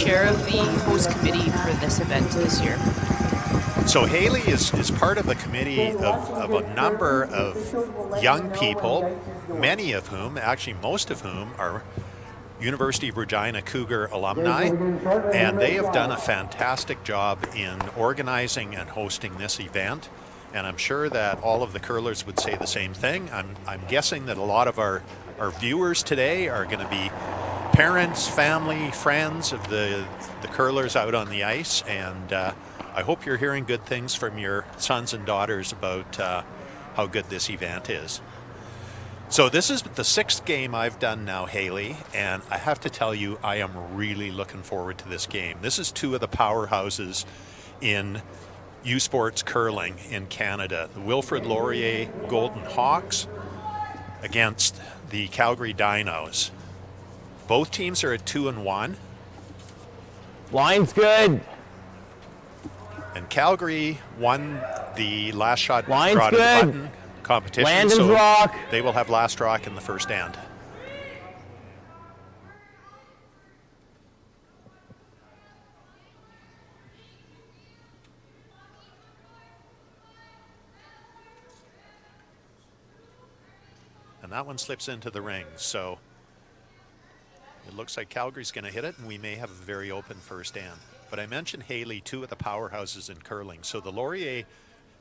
chair of the host committee for this event this year. So Haley is part of the committee of a number of young people, many of whom, actually most of whom, are University of Regina Cougar alumni, and they have done a fantastic job in organizing and hosting this event. And I'm sure that all of the curlers would say the same thing. I'm guessing that a lot of our viewers today are going to be parents, family, friends of the curlers out on the ice, and I hope you're hearing good things from your sons and daughters about how good this event is. So this is the 6th game I've done now, Haley, and I have to tell you, I am really looking forward to this game. This is two of the powerhouses in U Sports curling in Canada. The Wilfrid Laurier Golden Hawks against the Calgary Dinos. Both teams are at 2-1. Line's good. And Calgary won the last shot Line's draw to the good. button competition, Landon's so rock. they will have last rock in the first end. And that one slips into the ring, so it looks like Calgary's going to hit it, and we may have a very open first end. But I mentioned Haley, two of the powerhouses in curling. So the Laurier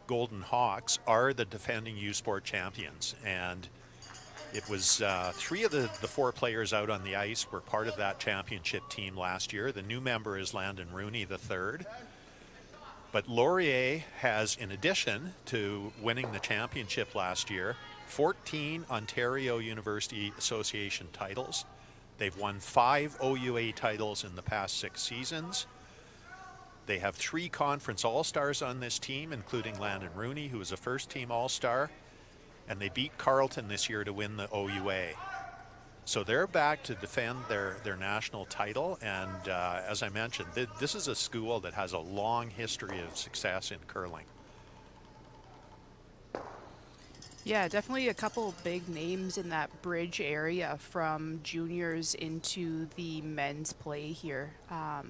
Golden Hawks are the defending U Sport champions, and it was 3 of the 4 players out on the ice were part of that championship team last year. The new member is Landon Rooney III. But Laurier has, in addition to winning the championship last year, 14 Ontario University Association titles. They've won 5 OUA titles in the past 6 seasons. They have 3 conference all-stars on this team, including Landon Rooney, who was a first-team all-star. And they beat Carleton this year to win the OUA. So they're back to defend their national title. And as I mentioned, this is a school that has a long history of success in curling. Yeah, definitely a couple big names in that bridge area from juniors into the men's play here.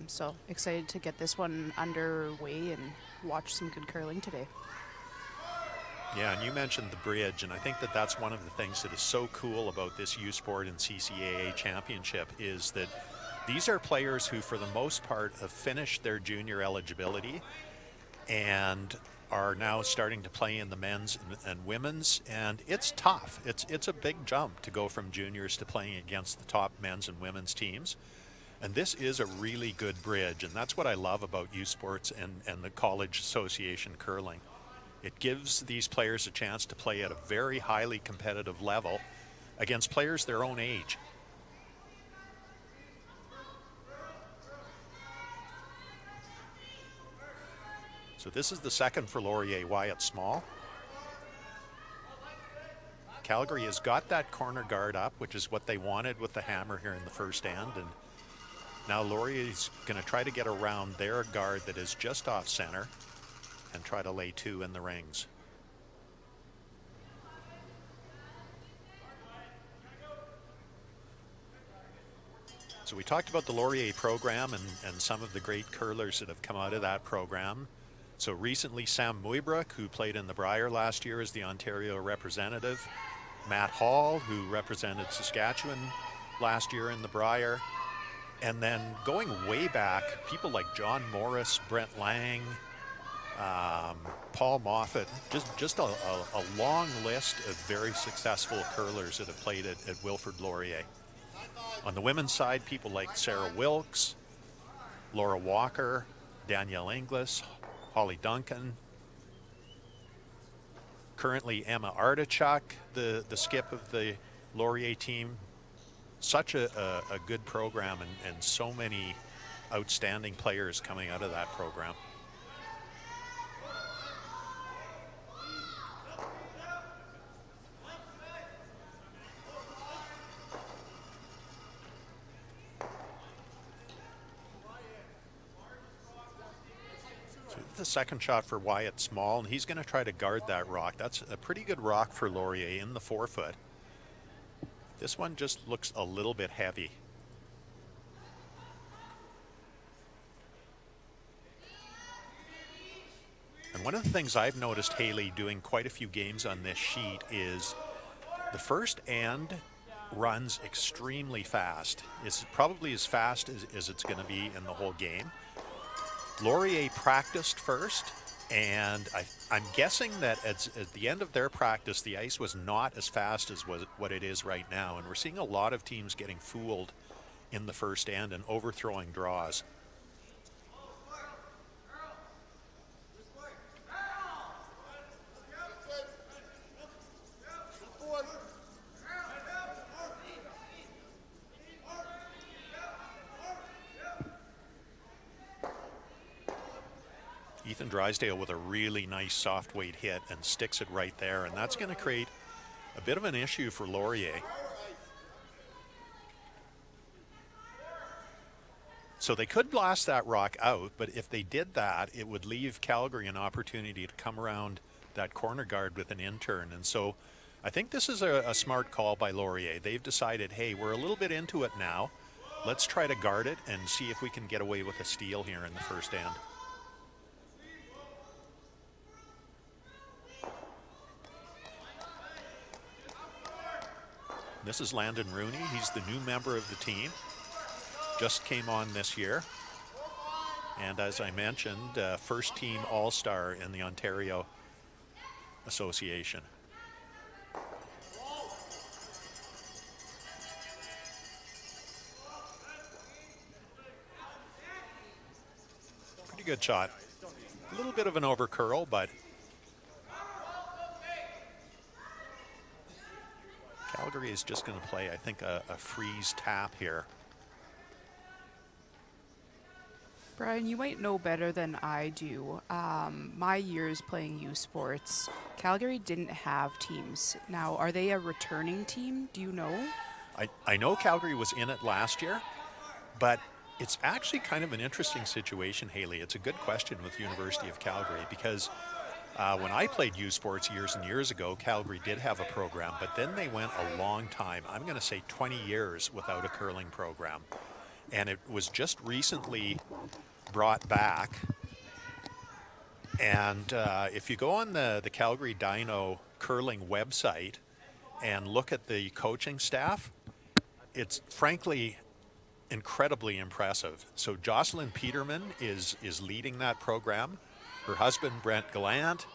So excited to get this one underway and watch some good curling today. Yeah, and you mentioned the bridge, and I think that that's one of the things that is so cool about this U Sport and CCAA championship is that these are players who, for the most part, have finished their junior eligibility and are now starting to play in the men's and women's, and it's tough. It's a big jump to go from juniors to playing against the top men's and women's teams. And this is a really good bridge, and that's what I love about U Sports and the College Association curling. It gives these players a chance to play at a very highly competitive level against players their own age. So this is the second for Laurier, Wyatt Small. Calgary has got that corner guard up, which is what they wanted with the hammer here in the first end. And now Laurier's going to try to get around their guard that is just off center and try to lay 2 in the rings. So we talked about the Laurier program and some of the great curlers that have come out of that program. So recently, Sam Muybrook, who played in the Brier last year as the Ontario representative. Matt Hall, who represented Saskatchewan last year in the Brier. And then going way back, people like John Morris, Brent Lang, Paul Moffat, just a long list of very successful curlers that have played at Wilfrid Laurier. On the women's side, people like Sarah Wilkes, Laura Walker, Danielle Inglis, Holly Duncan. Currently Emma Artichuk, the skip of the Laurier team. Such a good program and so many outstanding players coming out of that program. The second shot for Wyatt Small, and he's going to try to guard that rock. That's a pretty good rock for Laurier in the 4-foot. This one just looks a little bit heavy. And one of the things I've noticed Haley doing quite a few games on this sheet is the first and runs extremely fast. It's probably as fast as it's going to be in the whole game. Laurier practiced first, and I'm guessing that at the end of their practice, the ice was not as fast as what it is right now. And we're seeing a lot of teams getting fooled in the first end and overthrowing draws. Ethan Drysdale with a really nice soft weight hit and sticks it right there, and that's going to create a bit of an issue for Laurier. So they could blast that rock out, but if they did that, it would leave Calgary an opportunity to come around that corner guard with an in-turn. And so I think this is a smart call by Laurier. They've decided, hey, we're a little bit into it now. Let's try to guard it and see if we can get away with a steal here in the first end. This is Landon Rooney. He's the new member of the team. Just came on this year. And as I mentioned, first team All-Star in the Ontario Association. Pretty good shot. A little bit of an over curl, but Calgary is just going to play, I think, a freeze tap here. Brian, you might know better than I do. My years playing U Sports, Calgary didn't have teams. Now, are they a returning team? Do you know? I know Calgary was in it last year, but it's actually kind of an interesting situation, Haley. It's a good question with University of Calgary because when I played U Sports years and years ago, Calgary did have a program, but then they went a long time, I'm going to say 20 years without a curling program. And it was just recently brought back. And if you go on the Calgary Dino curling website and look at the coaching staff, it's frankly incredibly impressive. So Jocelyn Peterman is leading that program. Her husband, Brent Gallant,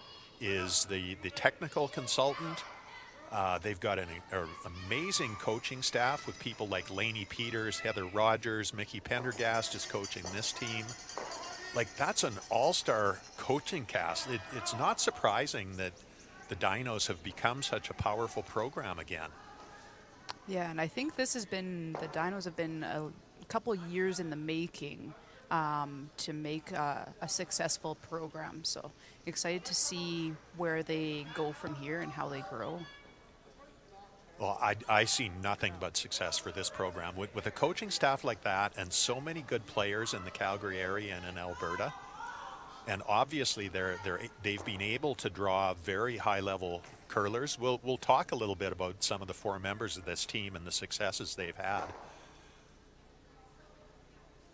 is the technical consultant. They've got an amazing coaching staff with people like Lainey Peters, Heather Rogers, Mickey Pendergast is coaching this team. Like, that's an all-star coaching cast. It's not surprising that the Dinos have become such a powerful program again. Yeah, and I think the Dinos have been a couple years in the making to make a successful program. So excited to see where they go from here and how they grow. Well, I see nothing but success for this program. With a coaching staff like that and so many good players in the Calgary area and in Alberta, and obviously they've been able to draw very high-level curlers. We'll talk a little bit about some of the four members of this team and the successes they've had.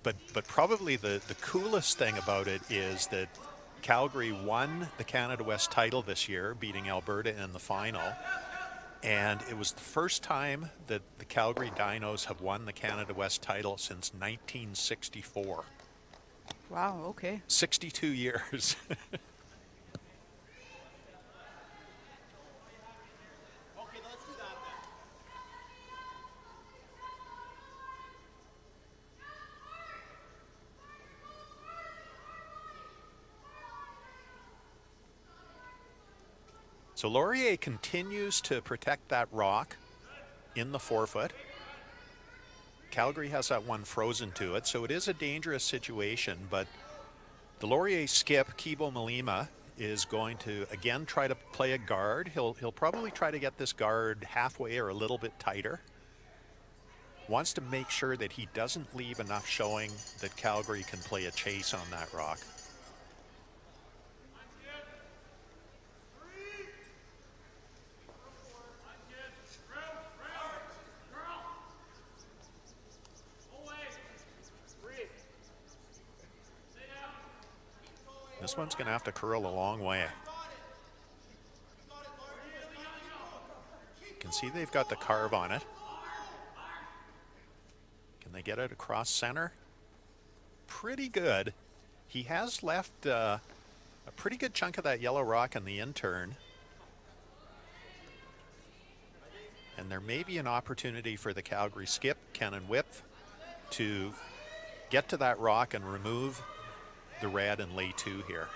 But probably the coolest thing about it is that Calgary won the Canada West title this year, beating Alberta in the final. And it was the first time that the Calgary Dinos have won the Canada West title since 1964. Wow, okay. 62 years. So Laurier continues to protect that rock in the forefoot. Calgary has that one frozen to it, so it is a dangerous situation, but the Laurier skip, Kibo Malima, is going to again try to play a guard. He'll probably try to get this guard halfway or a little bit tighter. Wants to make sure that he doesn't leave enough showing that Calgary can play a chase on that rock. This This one's going to have to curl a long way. You can see they've got the carve on it. Can they get it across center? Pretty good. He has left a pretty good chunk of that yellow rock in the in-turn. And there may be an opportunity for the Calgary skip, Cannon Whip, to get to that rock and remove the red and lay 2 here.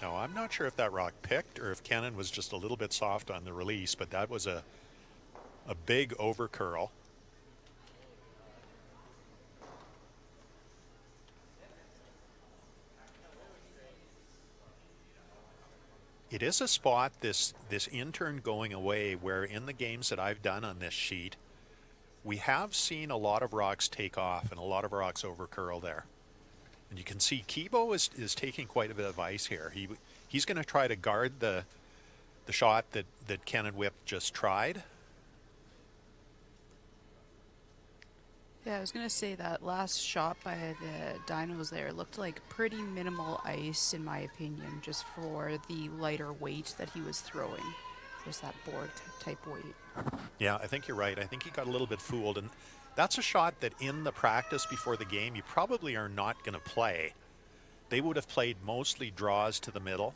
Now, I'm not sure if that rock picked or if Cannon was just a little bit soft on the release, but that was a big over curl. It is a spot, this in-turn going away, where in the games that I've done on this sheet, we have seen a lot of rocks take off and a lot of rocks over curl there. And you can see Kibo is taking quite a bit of ice here. He's going to try to guard the shot that Cannon Whip just tried. Yeah, I was going to say that last shot by the Dinos there looked like pretty minimal ice, in my opinion, just for the lighter weight that he was throwing. Just that board type weight. Yeah, I think you're right. I think he got a little bit fooled. And that's a shot that in the practice before the game, you probably are not going to play. They would have played mostly draws to the middle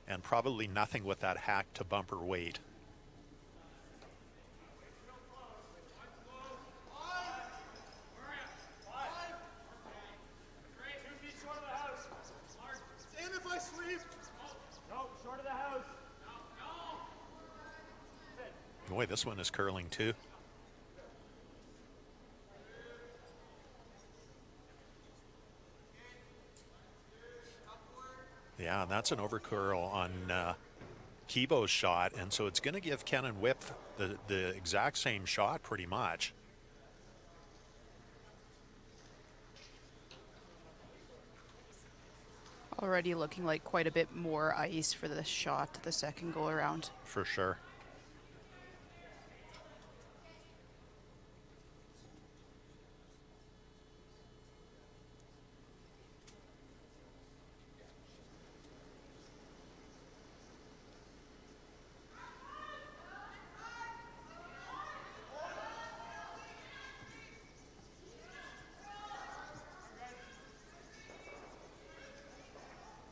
and probably nothing with that hack to bumper weight. Boy, this one is curling too. Yeah, and that's an overcurl on Kibo's shot, and so it's going to give Cannon Whip the exact same shot pretty much. Already looking like quite a bit more ice for the shot the second go around. For sure.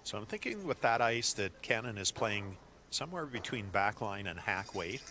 So I'm thinking with that ice that Cannon is playing somewhere between backline and hack weight.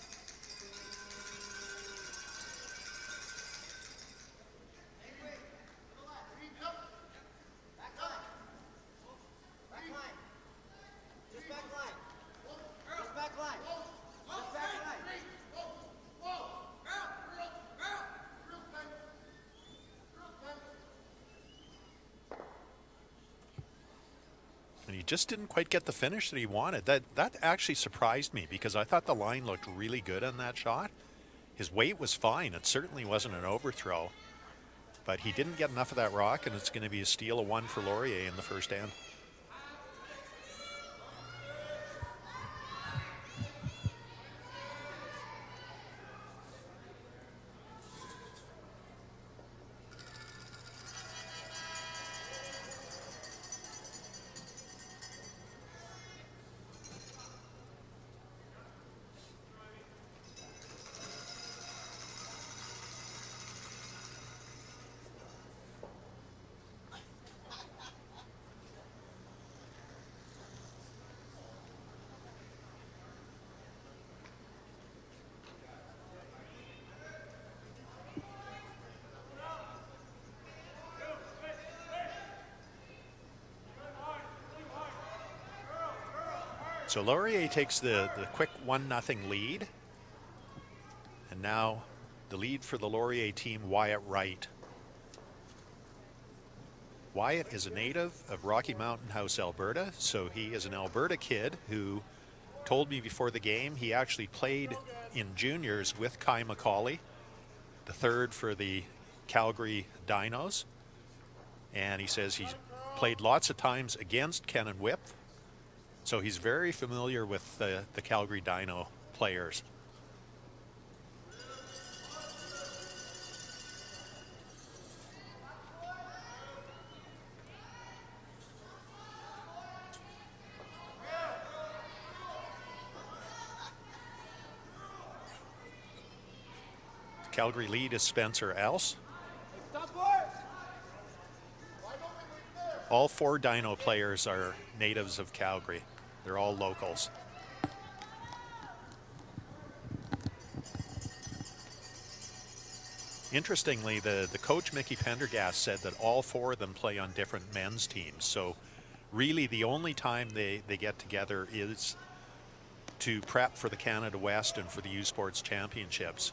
And he just didn't quite get the finish that he wanted. That actually surprised me because I thought the line looked really good on that shot. His weight was fine. It certainly wasn't an overthrow. But he didn't get enough of that rock, and it's going to be a steal of 1 for Laurier in the first end. So Laurier takes the quick 1-0 lead. And now the lead for the Laurier team, Wyatt Wright. Wyatt is a native of Rocky Mountain House, Alberta, so he is an Alberta kid who told me before the game he actually played in juniors with Kai McCauley, the third for the Calgary Dinos. And he says he's played lots of times against Ken and Whip, so he's very familiar with the Calgary Dino players. Calgary lead is Spencer Else. All 4 Dino players are natives of Calgary. They're all locals. Interestingly, the coach, Mickey Pendergast, said that all 4 of them play on different men's teams. So really the only time they get together is to prep for the Canada West and for the U Sports Championships.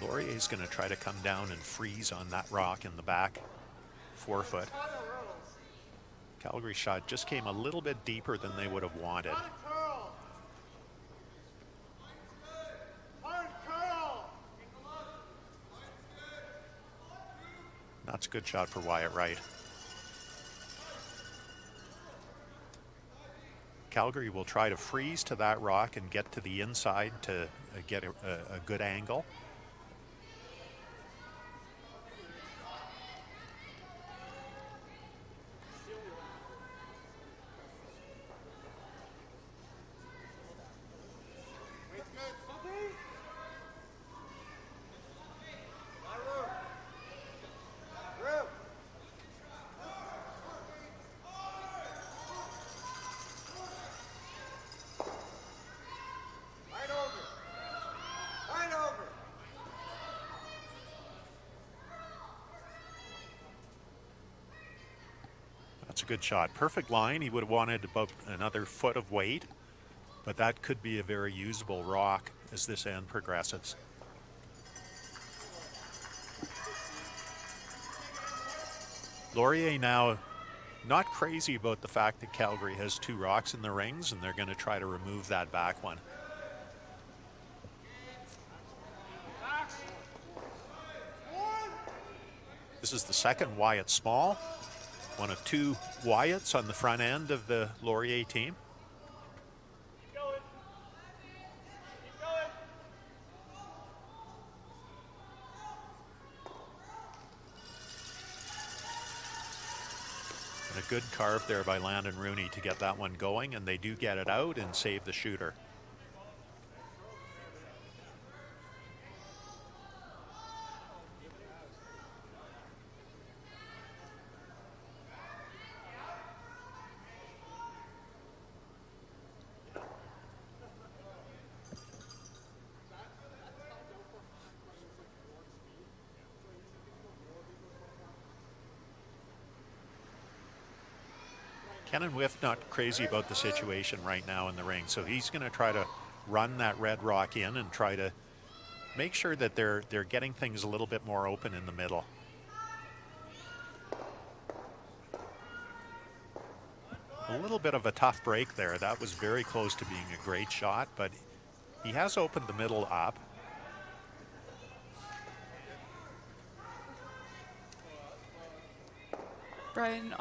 Laurier's going to try to come down and freeze on that rock in the back 4 foot. Calgary shot just came a little bit deeper than they would have wanted. That's a good shot for Wyatt Wright. Calgary will try to freeze to that rock and get to the inside to get a good angle. That's a good shot. Perfect line. He would have wanted about another foot of weight, but that could be a very usable rock as this end progresses. Laurier now not crazy about the fact that Calgary has 2 rocks in the rings, and they're going to try to remove that back one. This is the second Wyatt Small. One of 2 Wyatts on the front end of the Laurier team. Keep going. Keep going. And a good carve there by Landon Rooney to get that one going, and they do get it out and save the shooter. Ken and Whiff not crazy about the situation right now in the ring, so he's going to try to run that red rock in and try to make sure that they're getting things a little bit more open in the middle. A little bit of a tough break there. That was very close to being a great shot, but he has opened the middle up. Brian,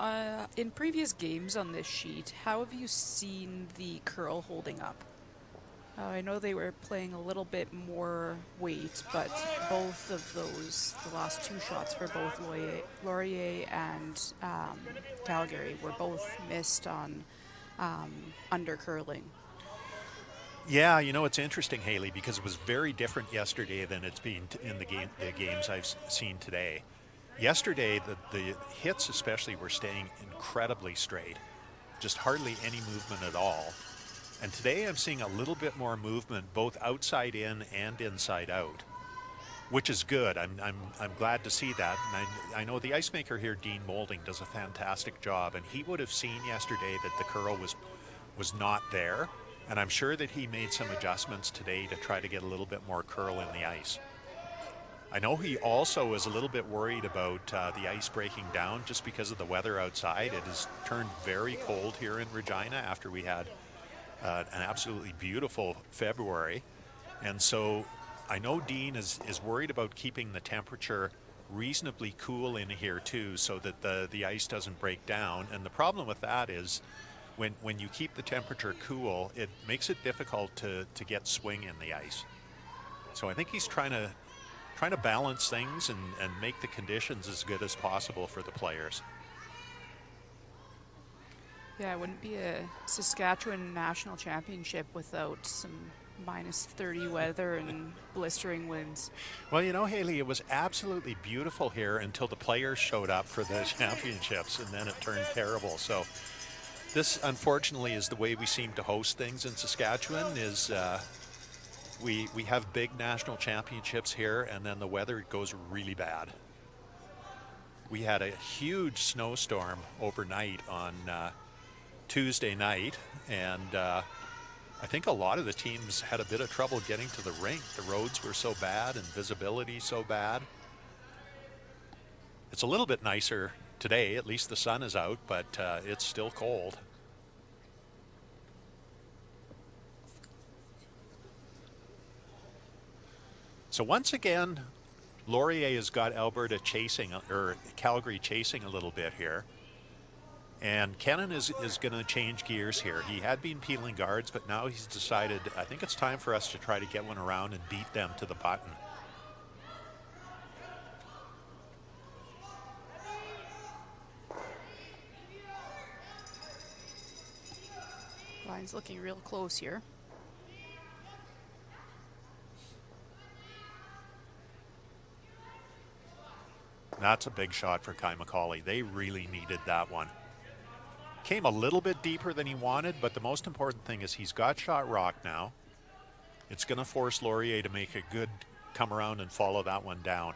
in previous games on this sheet, how have you seen the curl holding up? I know they were playing a little bit more weight, but both of those, the last 2 shots for both Laurier and Calgary, were both missed on under curling. Yeah, you know, it's interesting, Haley, because it was very different yesterday than it's been in the games I've seen today. Yesterday, the hits especially were staying incredibly straight, just hardly any movement at all. And today I'm seeing a little bit more movement, both outside in and inside out, which is good. I'm glad to see that. And I know the ice maker here, Dean Moulding, does a fantastic job, and he would have seen yesterday that the curl was not there. And I'm sure that he made some adjustments today to try to get a little bit more curl in the ice. I know he also was a little bit worried about the ice breaking down just because of the weather outside. It has turned very cold here in Regina after we had an absolutely beautiful February. And so I know Dean is worried about keeping the temperature reasonably cool in here too, so that the ice doesn't break down. And the problem with that is when you keep the temperature cool, it makes it difficult to get swing in the ice. So I think he's trying to balance things and make the conditions as good as possible for the players. Yeah, it wouldn't be a Saskatchewan national championship without some -30 weather and blistering winds. Well, you know, Haley, it was absolutely beautiful here until the players showed up for the championships, and then it turned terrible. So this, unfortunately, is the way we seem to host things in Saskatchewan. Is we have big national championships here, and then the weather goes really bad. We had a huge snowstorm overnight on Tuesday night, and I think a lot of the teams had a bit of trouble getting to the rink. The roads were so bad and visibility so bad. It's a little bit nicer today, at least the sun is out, but it's still cold. So once again, Laurier has got Alberta chasing, or Calgary chasing a little bit here. And Kennan is going to change gears here. He had been peeling guards, but now he's decided, I think it's time for us to try to get one around and beat them to the button. Line's looking real close here. That's a big shot for Kai McCauley. They really needed that one. Came a little bit deeper than he wanted, but the most important thing is he's got shot rock now. It's going to force Laurier to make a good come around and follow that one down.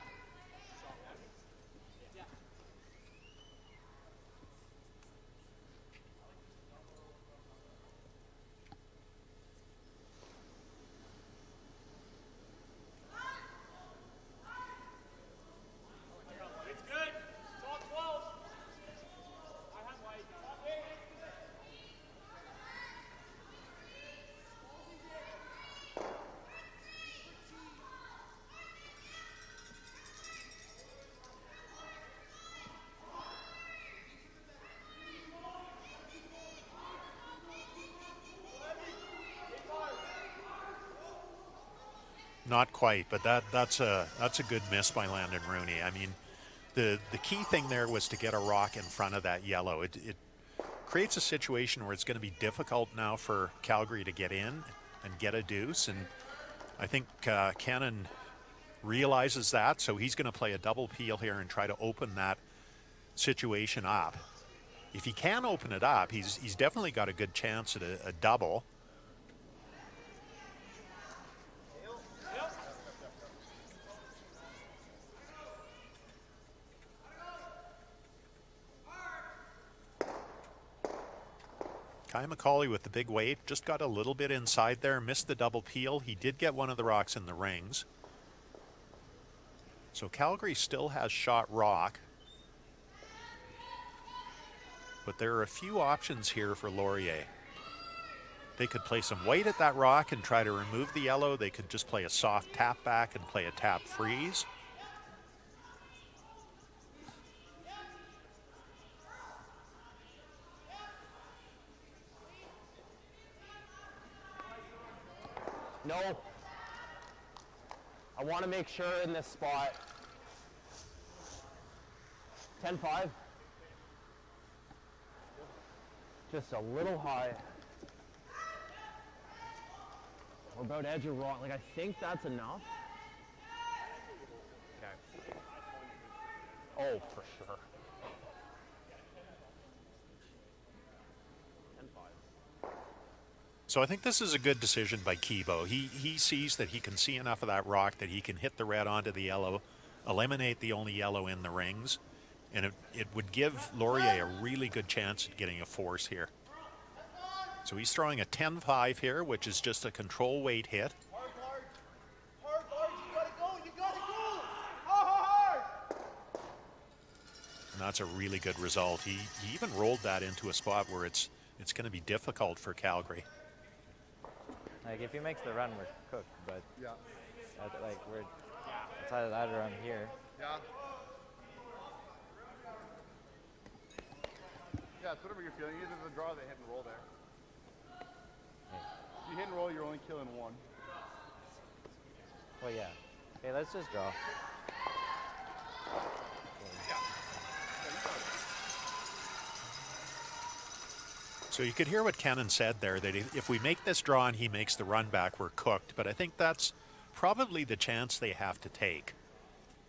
Not quite, but that's a good miss by Landon Rooney. I mean, the key thing there was to get a rock in front of that yellow. It creates a situation where it's going to be difficult now for Calgary to get in and get a deuce, and I think Kennan realizes that, so he's going to play a double peel here and try to open that situation up. If he can open it up, he's definitely got a good chance at a double. Kai McCauley with the big weight, just got a little bit inside there, missed the double peel. He did get one of the rocks in the rings. So Calgary still has shot rock. But there are a few options here for Laurier. They could play some weight at that rock and try to remove the yellow. They could just play a soft tap back and play a tap freeze. No. I want to make sure in this spot. 10-5. Just a little high. We're about edge of rock. Like, I think that's enough. Okay. Oh, for sure. 10-5. So I think this is a good decision by Kibo. He sees that he can see enough of that rock that he can hit the red onto the yellow, eliminate the only yellow in the rings, and it would give Laurier a really good chance at getting a force here. So he's throwing a 10-5 here, which is just a control weight hit. Hard, you gotta go! Hard! And that's a really good result. He even rolled that into a spot where it's going to be difficult for Calgary. Like, if he makes the run, we're cooked, but Yeah. like, we're outside of that run here. Yeah. Yeah, it's whatever you're feeling. Either the draw or the hit and roll there. If you hit and roll, you're only killing one. Well, yeah. Okay, let's just draw. So you could hear what Kennan said there, that if we make this draw and he makes the run back, we're cooked. But I think that's probably the chance they have to take.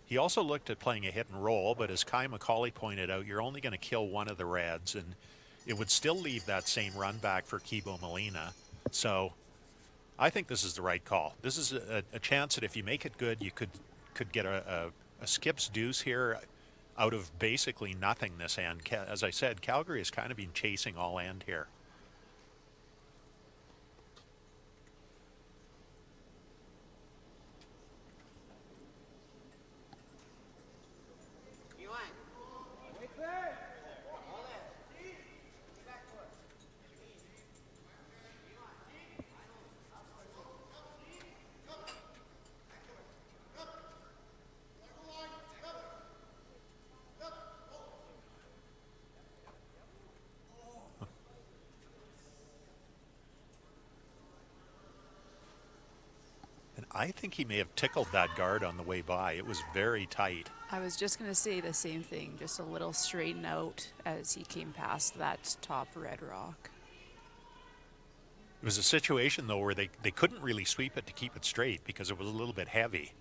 He also looked at playing a hit and roll, but as Kai McCauley pointed out, you're only going to kill one of the reds, and it would still leave that same run back for Kibo Molina. So I think this is the right call. This is a chance that if you make it good, you could get a skip's deuce here out of basically nothing this end. As I said, Calgary has kind of been chasing all end here. I think he may have tickled that guard on the way by. It was very tight. I was just going to say the same thing, just a little straighten out as he came past that top red rock. It was a situation, though, where they couldn't really sweep it to keep it straight because it was a little bit heavy.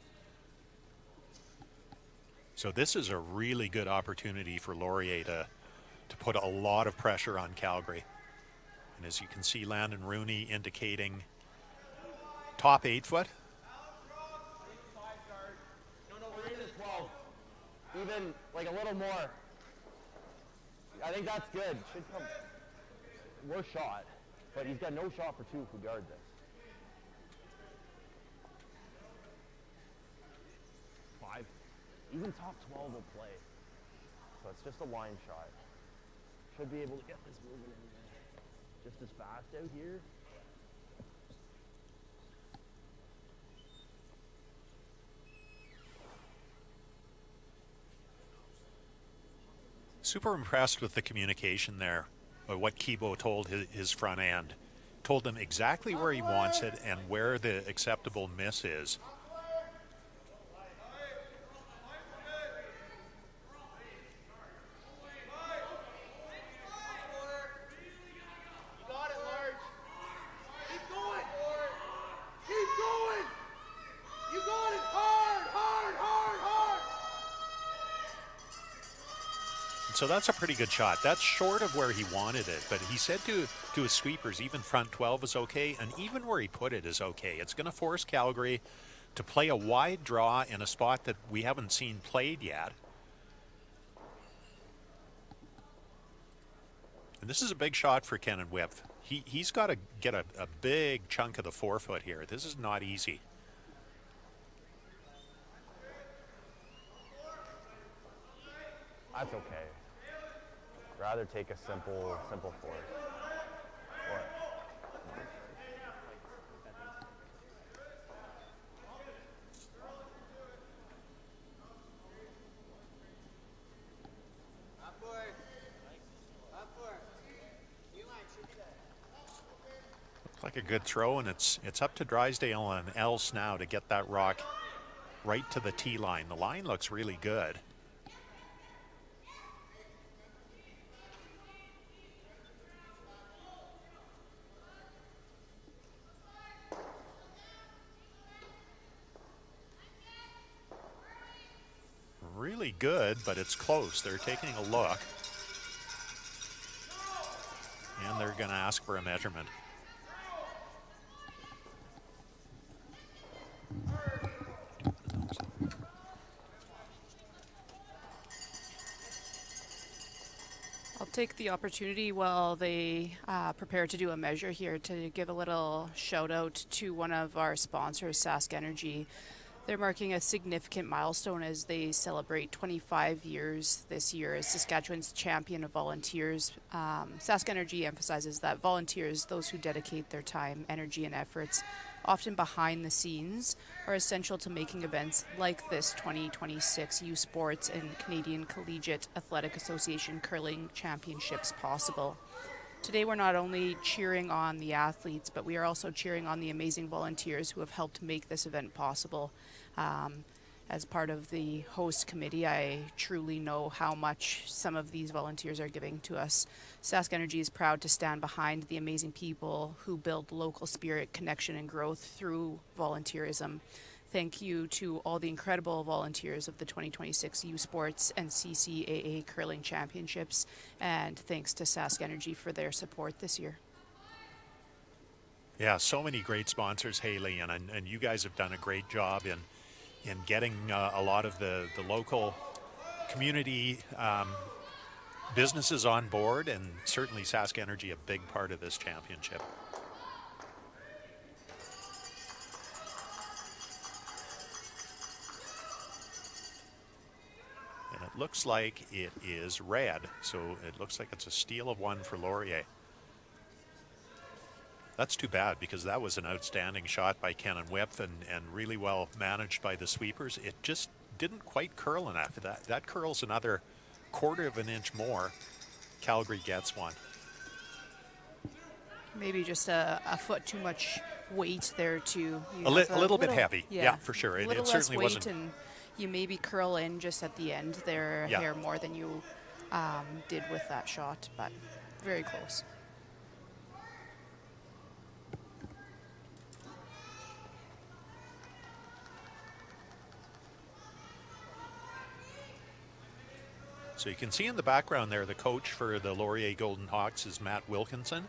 So this is a really good opportunity for Laurier to put a lot of pressure on Calgary. And as you can see, Landon Rooney indicating top 8 foot. We're in at 12. Even, like, a little more. I think that's good. Should come. Worse shot. But he's got no shot for 2 if we guard this. 5. Even top 12 will play. So it's just a line shot. Should be able to get this moving in there. Just as fast out here. Super impressed with the communication there, what Kibo told his front end. Told them exactly where he wants it and where the acceptable miss is. You got it, Large. Keep going. Keep going. You got it. Hard. So that's a pretty good shot. That's short of where he wanted it, but he said to his sweepers, even front 12 is okay, and even where he put it is okay. It's going to force Calgary to play a wide draw in a spot that we haven't seen played yet. And this is a big shot for Kennan Whip. He's got to get a big chunk of the 4 foot here. This is not easy. That's okay. Rather take a simple force. What? Looks like a good throw, and it's up to Drysdale and Else now to get that rock right to the tee line. The line looks really good. be good, but it's close. They're taking a look. And they're going to ask for a measurement. I'll take the opportunity while they prepare to do a measure here to give a little shout out to one of our sponsors, Sask Energy. They're marking a significant milestone as they celebrate 25 years this year as Saskatchewan's champion of volunteers. Sask Energy emphasizes that volunteers, those who dedicate their time, energy, and efforts, often behind the scenes, are essential to making events like this 2026 U Sports and Canadian Collegiate Athletic Association Curling Championships possible. Today we're not only cheering on the athletes, but we are also cheering on the amazing volunteers who have helped make this event possible. As part of the host committee, I truly know how much some of these volunteers are giving to us. Sask Energy is proud to stand behind the amazing people who build local spirit, connection, and growth through volunteerism. Thank you to all the incredible volunteers of the 2026 U Sports and CCAA Curling Championships, and thanks to Sask Energy for their support this year. Yeah, so many great sponsors, Haley, and you guys have done a great job in getting a lot of the local community businesses on board, and certainly Sask Energy a big part of this championship. And it looks like it is red, so it looks like it's a steal of one for Laurier. That's too bad, because that was an outstanding shot by Kenan Whip and really well managed by the sweepers. It just didn't quite curl enough. That curls another quarter of an inch more. Calgary gets one. Maybe just a foot too much weight there too. A little bit heavy, yeah, for sure. A little it less certainly weight, wasn't. and you maybe curl in just at the end there, Yeah. hair more than you did with that shot, but very close. So you can see in the background there, the coach for the Laurier Golden Hawks is Matt Wilkinson.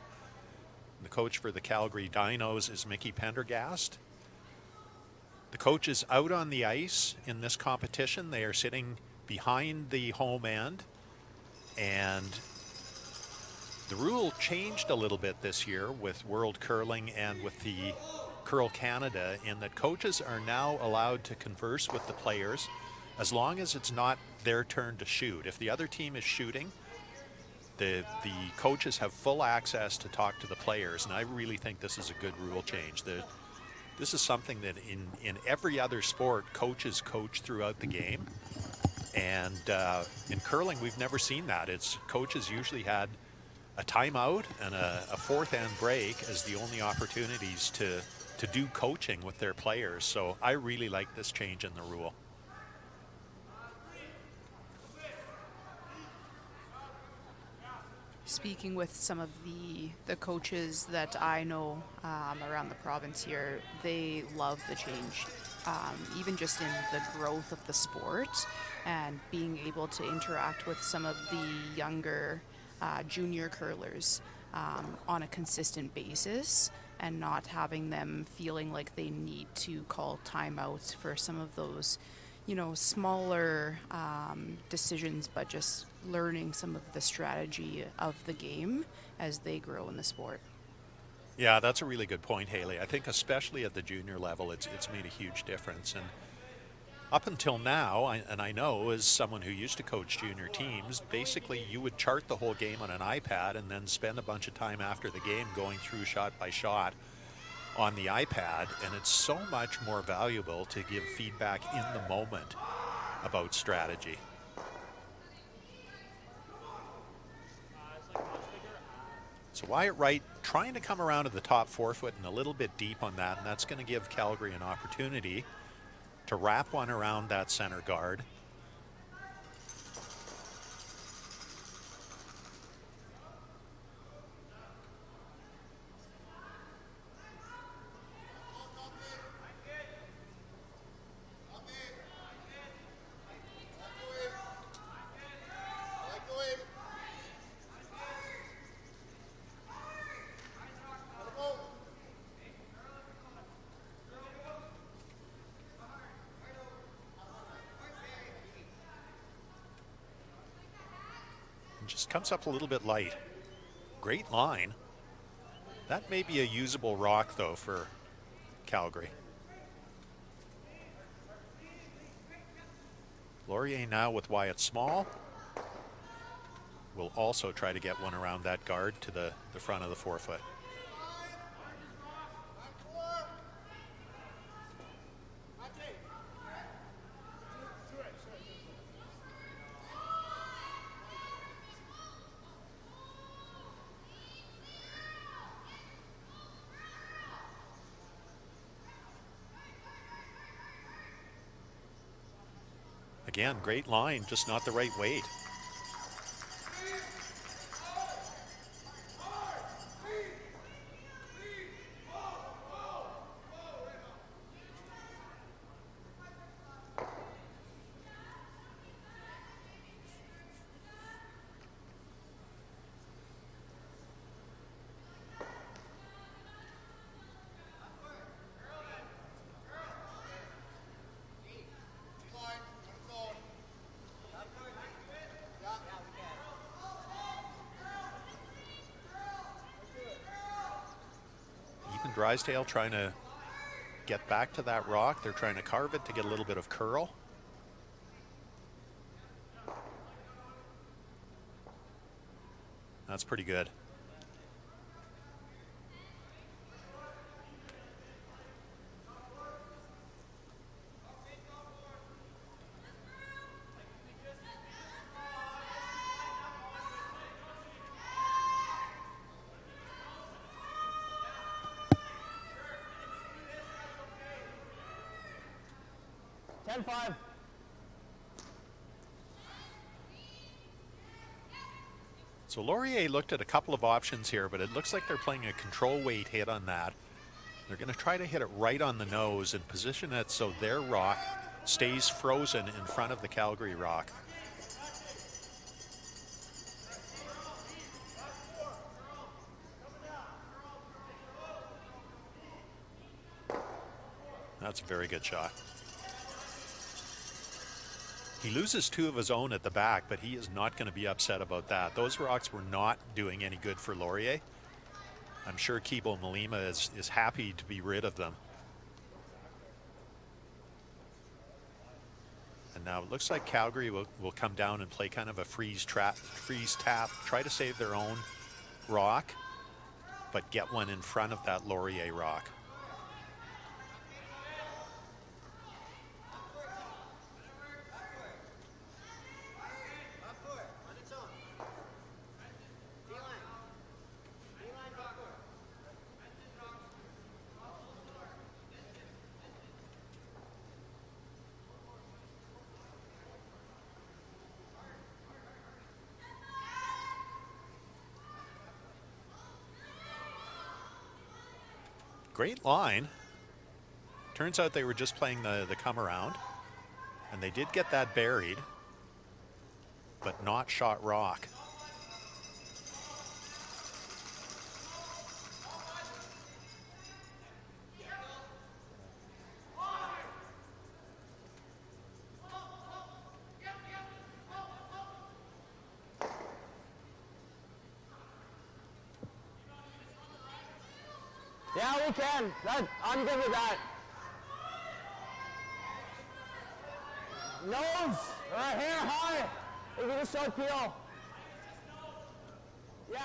The coach for the Calgary Dinos is Mickey Pendergast. The coach is out on the ice in this competition. They are sitting behind the home end. And the rule changed a little bit this year with World Curling and with the Curl Canada, in that coaches are now allowed to converse with the players as long as it's not their turn to shoot. If the other team is shooting, the coaches have full access to talk to the players, and I really think this is a good rule change. This is something that in every other sport, coaches coach throughout the game, and in curling we've never seen that. It's coaches usually had a timeout and a fourth end break as the only opportunities to do coaching with their players. So I really like this change in the rule. Speaking with some of the coaches that I know around the province here, they love the change, even just in the growth of the sport and being able to interact with some of the younger junior curlers on a consistent basis, and not having them feeling like they need to call timeouts for some of those, smaller decisions, but just learning some of the strategy of the game as they grow in the sport. Yeah, that's a really good point, Haley. I think especially at the junior level, it's made a huge difference. And up until now, I know as someone who used to coach junior teams, basically you would chart the whole game on an iPad and then spend a bunch of time after the game going through shot by shot on the iPad, and it's so much more valuable to give feedback in the moment about strategy. So Wyatt Wright trying to come around to the top forefoot and a little bit deep on that, and that's going to give Calgary an opportunity to wrap one around that center guard. Just comes up a little bit light. Great line. That may be a usable rock, though, for Calgary. Laurier now with Wyatt Small. Will also try to get one around that guard to the front of the forefoot. Again, great line, just not the right weight. Drysdale trying to get back to that rock. They're trying to carve it to get a little bit of curl. That's pretty good. Five. So Laurier looked at a couple of options here, but it looks like they're playing a control weight hit on that. They're going to try to hit it right on the nose and position it so their rock stays frozen in front of the Calgary rock. That's a very good shot. He loses two of his own at the back, but he is not going to be upset about that. Those rocks were not doing any good for Laurier. I'm sure Kibo Malima is happy to be rid of them. And now it looks like Calgary will come down and play kind of a freeze tap, try to save their own rock, but get one in front of that Laurier rock. Great line. Turns out they were just playing the come around, and they did get that buried, but not shot rock. Yeah, we can. I'm good with that. Nose or a hair high. We can just show peel. Yeah.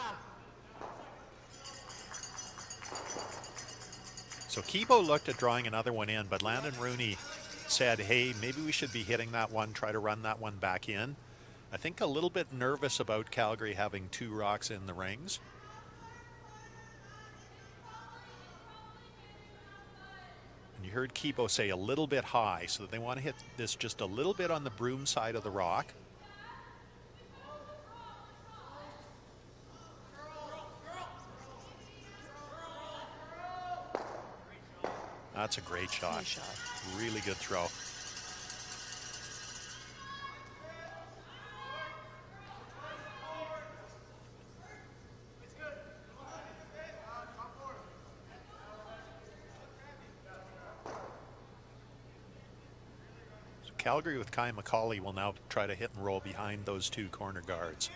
So Kibo looked at drawing another one in, but Landon Rooney said, hey, maybe we should be hitting that one, try to run that one back in. I think a little bit nervous about Calgary having two rocks in the rings. And you heard Kibo say a little bit high, so they want to hit this just a little bit on the broom side of the rock. That's a great shot. Nice shot. Really good throw. So Calgary with Kai McCauley will now try to hit and roll behind those two corner guards.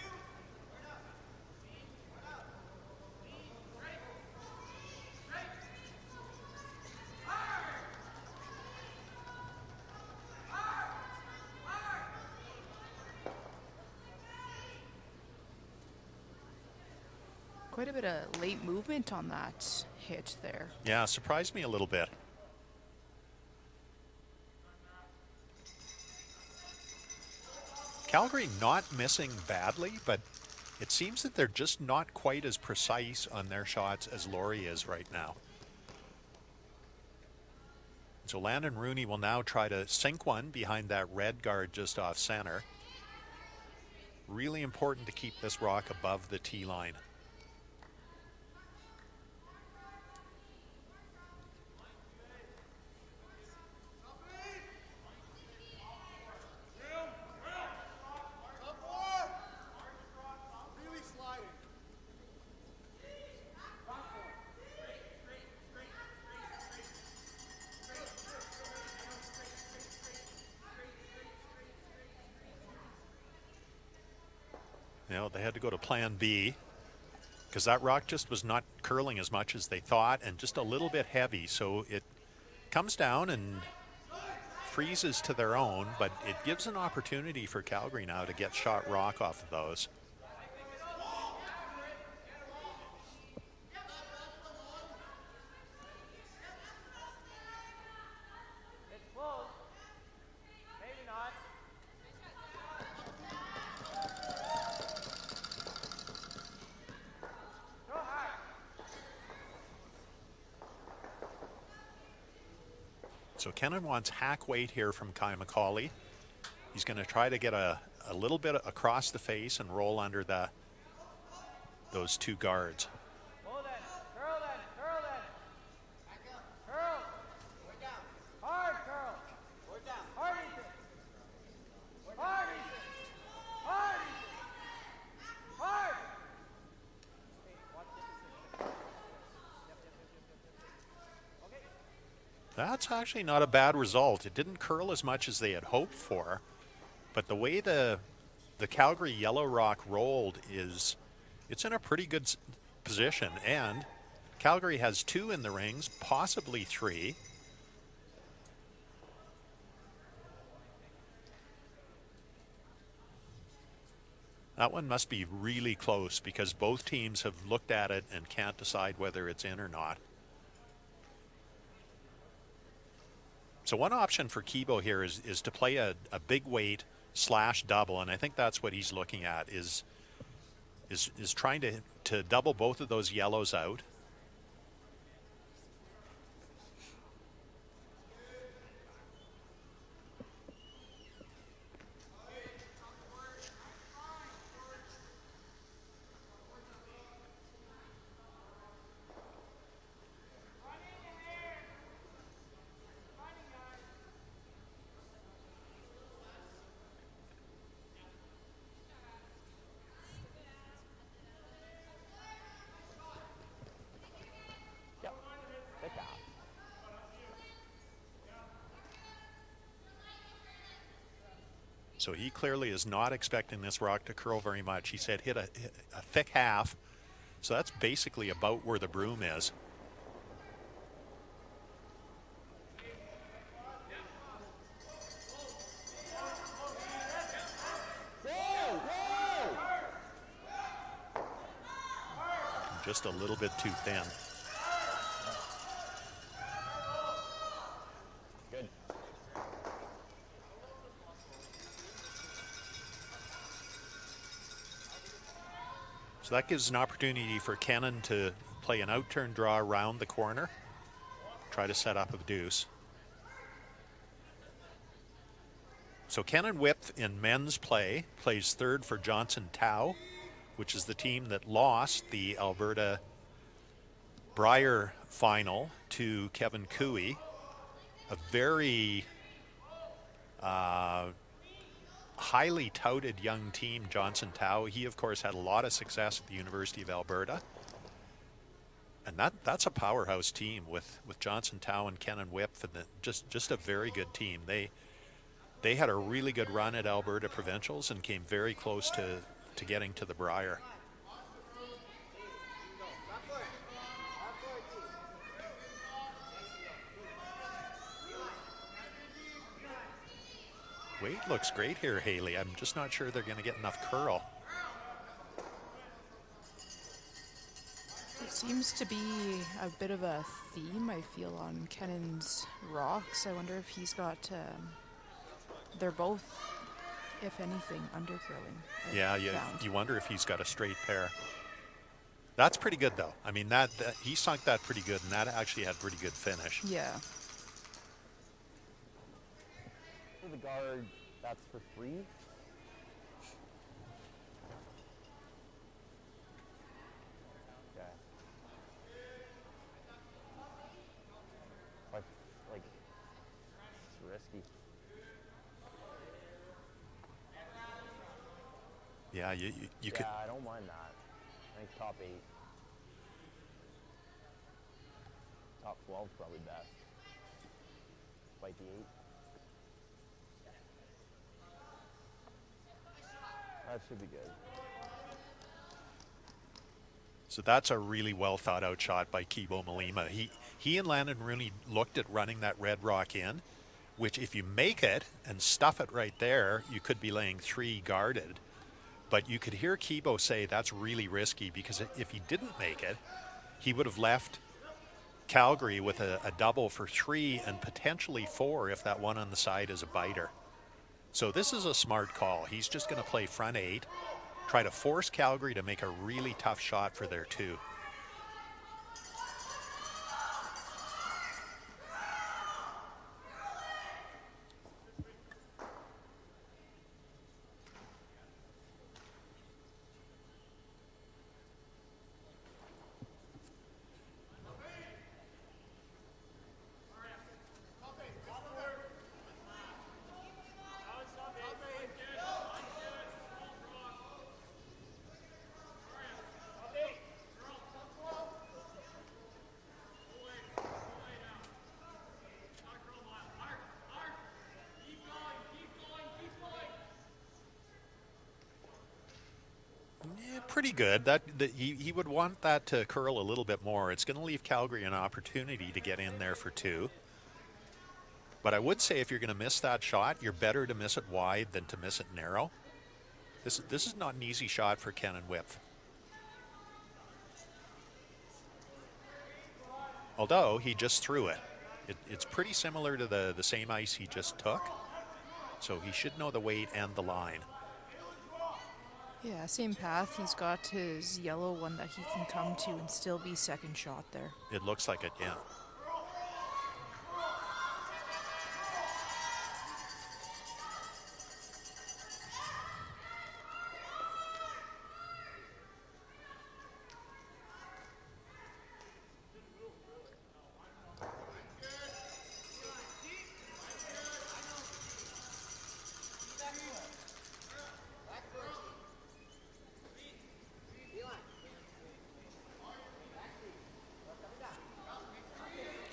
Quite a bit of late movement on that hit there. Yeah, surprised me a little bit. Calgary not missing badly, but it seems that they're just not quite as precise on their shots as Laurier is right now. So Landon Rooney will now try to sink one behind that red guard just off center. Really important to keep this rock above the tee line. Really sliding. You know, they had to go to plan B because that rock just was not curling as much as they thought and just a little bit heavy. So it comes down and freezes to their own, but it gives an opportunity for Calgary now to get shot rock off of those. It's close. Maybe not. Go high. So Kennan wants hack weight here from Kai McCauley. He's going to try to get a little bit across the face and roll under those two guards. Pull then. Curl then. Curl then. Curl. Hard curl. Hard Ethan. Hard Ethan. Hard Ethan. Hard. Hey, watch this. Okay. That's actually not a bad result. It didn't curl as much as they had hoped for, but the way the Calgary yellow rock rolled it's in a pretty good position, and Calgary has two in the rings, possibly three. That one must be really close because both teams have looked at it and can't decide whether it's in or not. So one option for Kibo here is to play a big weight / double, and I think that's what he's looking at is trying to double both of those yellows out. Good job. So he clearly is not expecting this rock to curl very much. He said hit a thick half. So that's basically about where the broom is. Just a little bit too thin. Good. So that gives an opportunity for Kennan to play an out-turn draw around the corner, try to set up a deuce. So Kennan Whip in men's play plays third for Johnson Tao, which is the team that lost the Alberta Brier final to Kevin Cooey, a very highly touted young team, Johnson Tao. He, of course, had a lot of success at the University of Alberta. And that's a powerhouse team with Johnson Tao and Kennan Whip, and just a very good team. They had a really good run at Alberta Provincials and came very close to getting to the Brier. Weight looks great here, Haley. I'm just not sure they're going to get enough curl. Seems to be a bit of a theme, I feel, on Kennan's rocks. I wonder if he's got... they're both, if anything, undercurling. Yeah, you wonder if he's got a straight pair. That's pretty good, though. I mean, that he sunk that pretty good, and that actually had pretty good finish. Yeah. For the guard, that's for free. Okay. Like, it's risky. Yeah, you could. Yeah, I don't mind that. I think top 8. Top 12 is probably best. Fight the 8. That should be good. So that's a really well thought out shot by Kibo Malima. He and Landon really looked at running that red rock in, which if you make it and stuff it right there, you could be laying 3 guarded. But you could hear Kibo say that's really risky, because if he didn't make it, he would have left Calgary with a double for 3 and potentially 4 if that one on the side is a biter. So this is a smart call. He's just going to play front 8, try to force Calgary to make a really tough shot for their 2. Pretty good. He would want that to curl a little bit more. It's going to leave Calgary an opportunity to get in there for 2. But I would say if you're going to miss that shot, you're better to miss it wide than to miss it narrow. This is not an easy shot for Ken and Whip. Although he just threw it. It's pretty similar to the same ice he just took. So he should know the weight and the line. Yeah, same path. He's got his yellow one that he can come to and still be second shot there. It looks like it, yeah.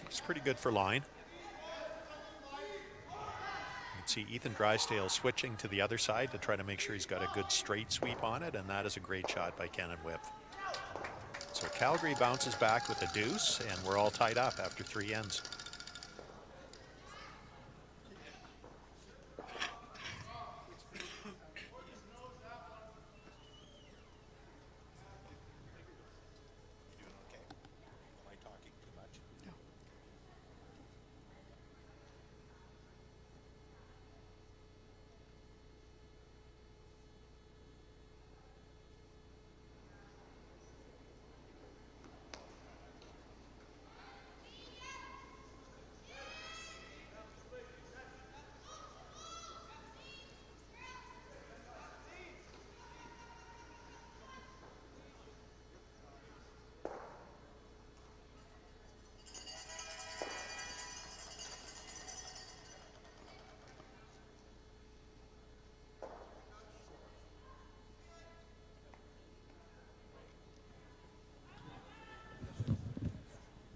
It's pretty good for line. You can see Ethan Drysdale switching to the other side to try to make sure he's got a good straight sweep on it, and that is a great shot by Ken and Whip. So Calgary bounces back with a deuce, and we're all tied up after 3 ends.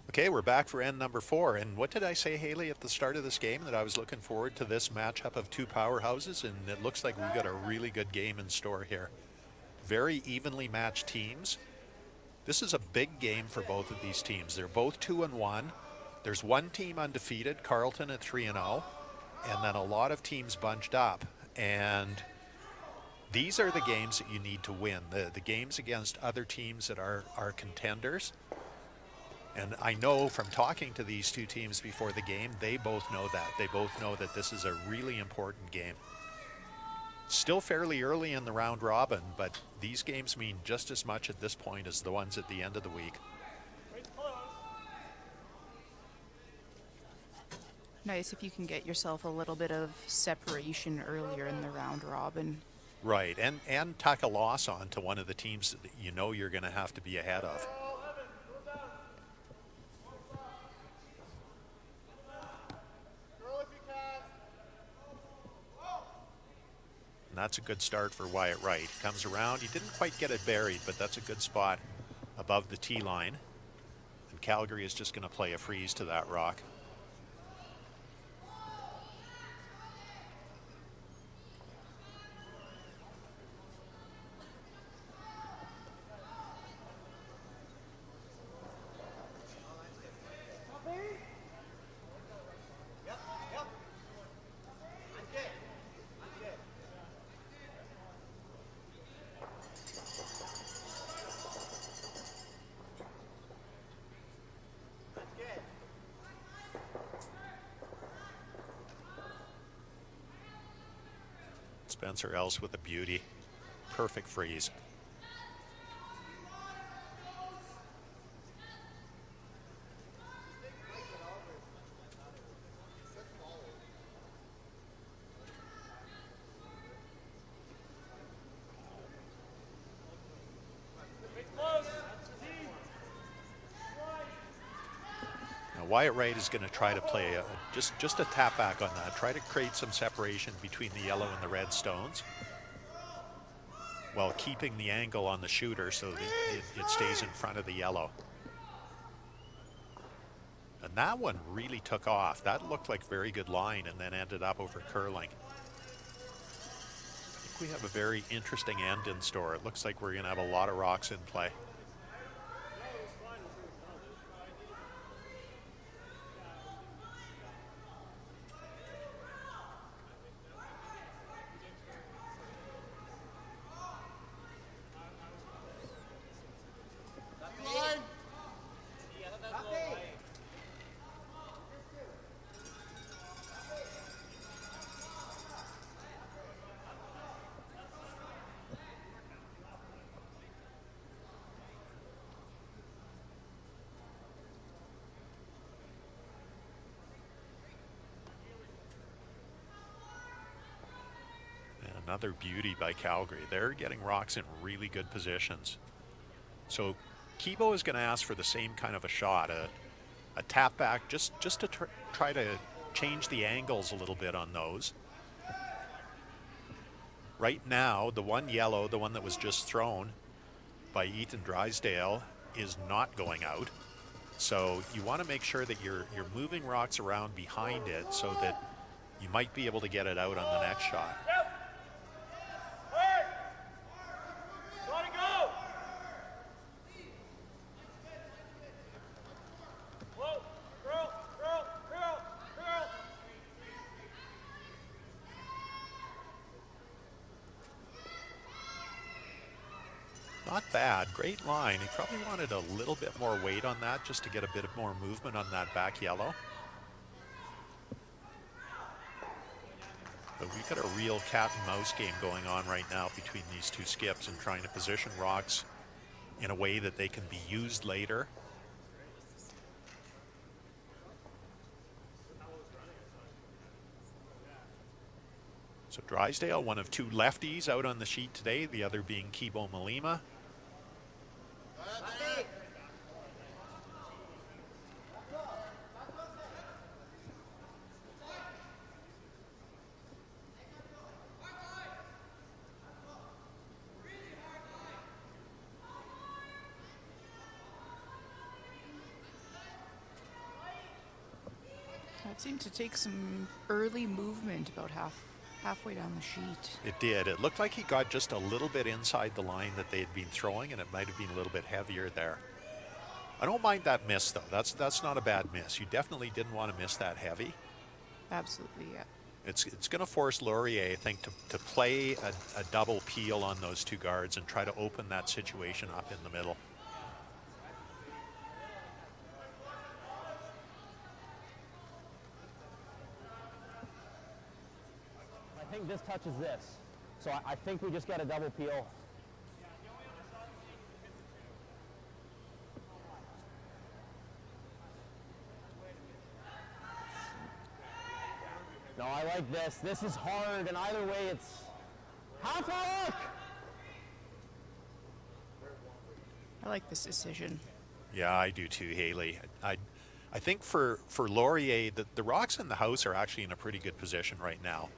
Okay, we're back for end number 4. And what did I say, Haley, at the start of this game? That I was looking forward to this matchup of 2 powerhouses, and it looks like we've got a really good game in store here. Very evenly matched teams. This is a big game for both of these teams. They're both 2-1. There's one team undefeated, Carleton at 3-0, and then a lot of teams bunched up. And these are the games that you need to win. The games against other teams that are contenders. And I know from talking to these two teams before the game, they both know that. They both know that this is a really important game. Still fairly early in the round robin, but these games mean just as much at this point as the ones at the end of the week. Nice if you can get yourself a little bit of separation earlier in the round robin. Right, and tack a loss on to one of the teams that you know you're going to have to be ahead of. And that's a good start for Wyatt Wright. Comes around, he didn't quite get it buried, but that's a good spot above the tee line. And Calgary is just going to play a freeze to that rock. Spencer Else with a beauty. Perfect freeze. Now Wyatt Wright is going to try to play just a tap back on that. Try to create some separation between the yellow and the red stones, while keeping the angle on the shooter so that it stays in front of the yellow. And that one really took off. That looked like very good line and then ended up over curling. I think we have a very interesting end in store. It looks like we're going to have a lot of rocks in play. Another beauty by Calgary. They're getting rocks in really good positions. So Kibo is going to ask for the same kind of a shot, a tap back, just to try to change the angles a little bit on those. Right now, the one yellow, the one that was just thrown by Ethan Drysdale, is not going out. So you want to make sure that you're moving rocks around behind it so that you might be able to get it out on the next shot. Not bad, great line. He probably wanted a little bit more weight on that just to get a bit of more movement on that back yellow. But we've got a real cat and mouse game going on right now between these two skips and trying to position rocks in a way that they can be used later. So Drysdale, one of two lefties out on the sheet today, the other being Kibo Malima. That seemed to take some early movement about halfway down the sheet. It did. It looked like he got just a little bit inside the line that they had been throwing, and it might have been a little bit heavier there. I don't mind that miss, though. That's not a bad miss. You definitely didn't want to miss that heavy. Absolutely, yeah. It's going to force Laurier, I think, to play a double peel on those two guards and try to open that situation up in the middle. think this touches this. So I think we just got a double peel. No, I like this. This is hard, and either way, it's half a look. I like this decision. Yeah, I do too, Haley. I think for Laurier, the Rocks in the house are actually in a pretty good position right now.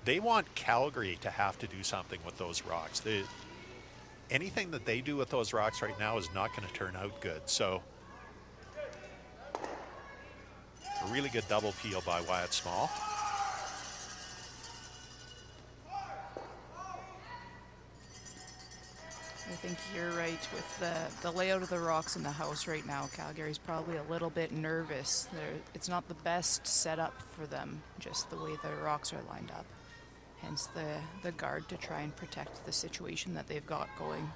They want Calgary to have to do something with those rocks. Anything that they do with those rocks right now is not going to turn out good. So a really good double peel by Wyatt Small. I think you're right with the layout of the rocks in the house right now. Calgary's probably a little bit nervous. It's not the best setup for them, just the way the rocks are lined up. Hence the guard to try and protect the situation that they've got going.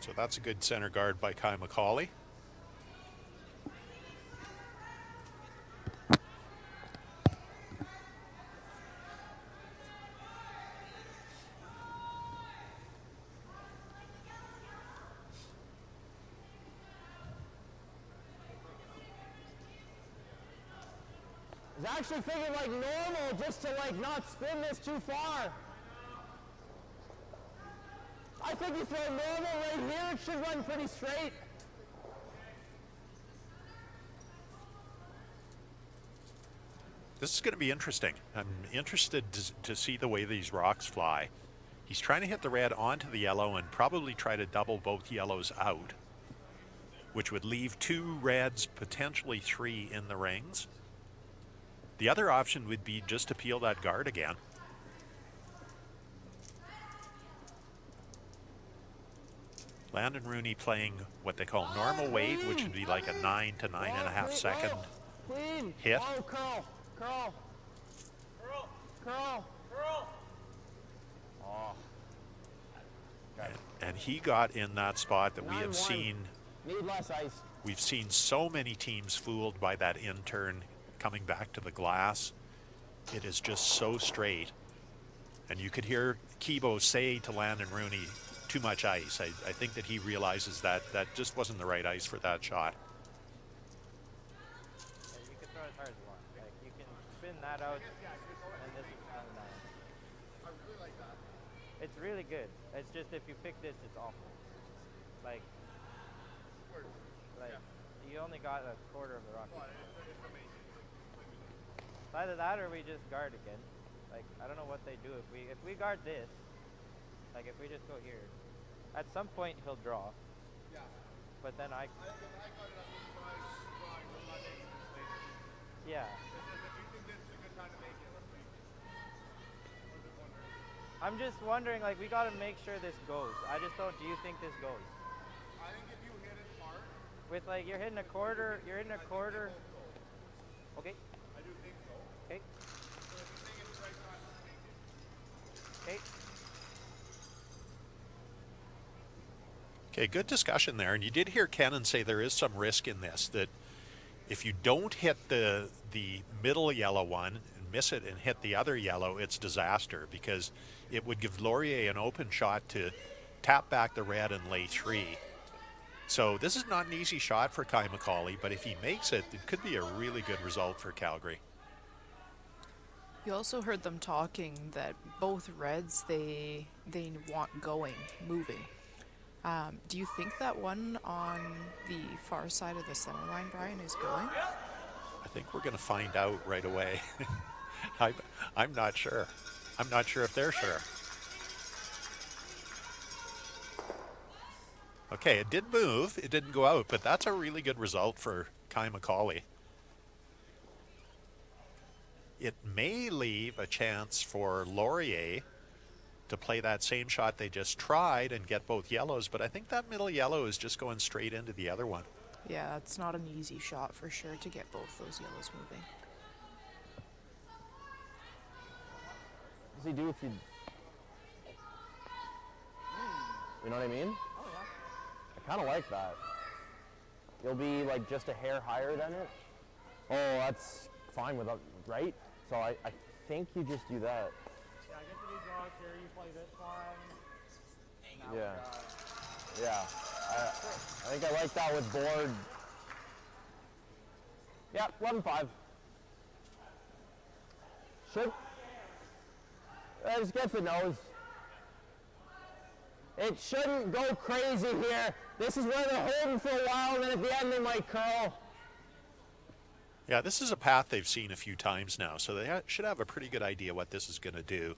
So that's a good center guard by Kai McCauley. I was actually thinking like normal, just to like not spin this too far. I think you throw normal right here, it should run pretty straight. This is going to be interesting. I'm interested to see the way these rocks fly. He's trying to hit the red onto the yellow and probably try to double both yellows out, which would leave 2 reds, potentially 3 in the rings. The other option would be just to peel that guard again. Landon Rooney playing what they call normal weight, which would be like a 9 to 9.5 second hit. Oh, curl, curl, Curl. curl. Curl. Oh. And he got in that spot that we have 9-1. seen. Need less ice. We've seen so many teams fooled by that in-turn coming back to the glass. It is just so straight. And you could hear Kibo say to Landon Rooney, too much ice. I think that he realizes that that just wasn't the right ice for that shot. Yeah, you can throw it as hard as you want. Like, you can spin that out, and this is kind of nice. It's really good. It's just if you pick this, it's awful. Like you only got a quarter of the rocket. It's either that or we just guard again. Like, I don't know what they do if we guard this. Like, if we just go here, at some point he'll draw. Yeah. But then I got it on this side, drawing with my name in the later. yeah. If you think this is a good time to make it, let's make it. I was just wondering. I'm just wondering, like, we gotta make sure this goes. I just don't. Do you think this goes? I think if you hit it hard, With like you're hitting a quarter. You're hitting a quarter. Okay. I do think so. Okay. So if you think it's the right time, let's make it. Okay. Okay, good discussion there. And you did hear Kennan say there is some risk in this, that if you don't hit the middle yellow one and miss it and hit the other yellow, it's disaster, because it would give Laurier an open shot to tap back the red and lay 3. So this is not an easy shot for Kai McCauley, but if he makes it, it could be a really good result for Calgary. You also heard them talking that both reds they want going, moving. Do you think that one on the far side of the center line, Brian, is going? I think we're going to find out right away. I'm not sure. I'm not sure if they're sure. Okay, it did move. It didn't go out, but that's a really good result for Kai McCauley. It may leave a chance for Laurier to play that same shot they just tried and get both yellows, but I think that middle yellow is just going straight into the other one. Yeah, it's not an easy shot for sure to get both those yellows moving. What does he do if you... You know what I mean? Oh yeah. I kind of like that. You'll be like just a hair higher than it. Oh, that's fine without, right? So I think you just do that. Yeah, I guess if he draws here, you play this one. Now we Yeah. got- Yeah. I think I like that with board. Yeah, 11-5. Should. Just get the nose. It shouldn't go crazy here. This is where they're holding for a while, and then at the end they might curl. Yeah, this is a path they've seen a few times now, so they should have a pretty good idea what this is going to do.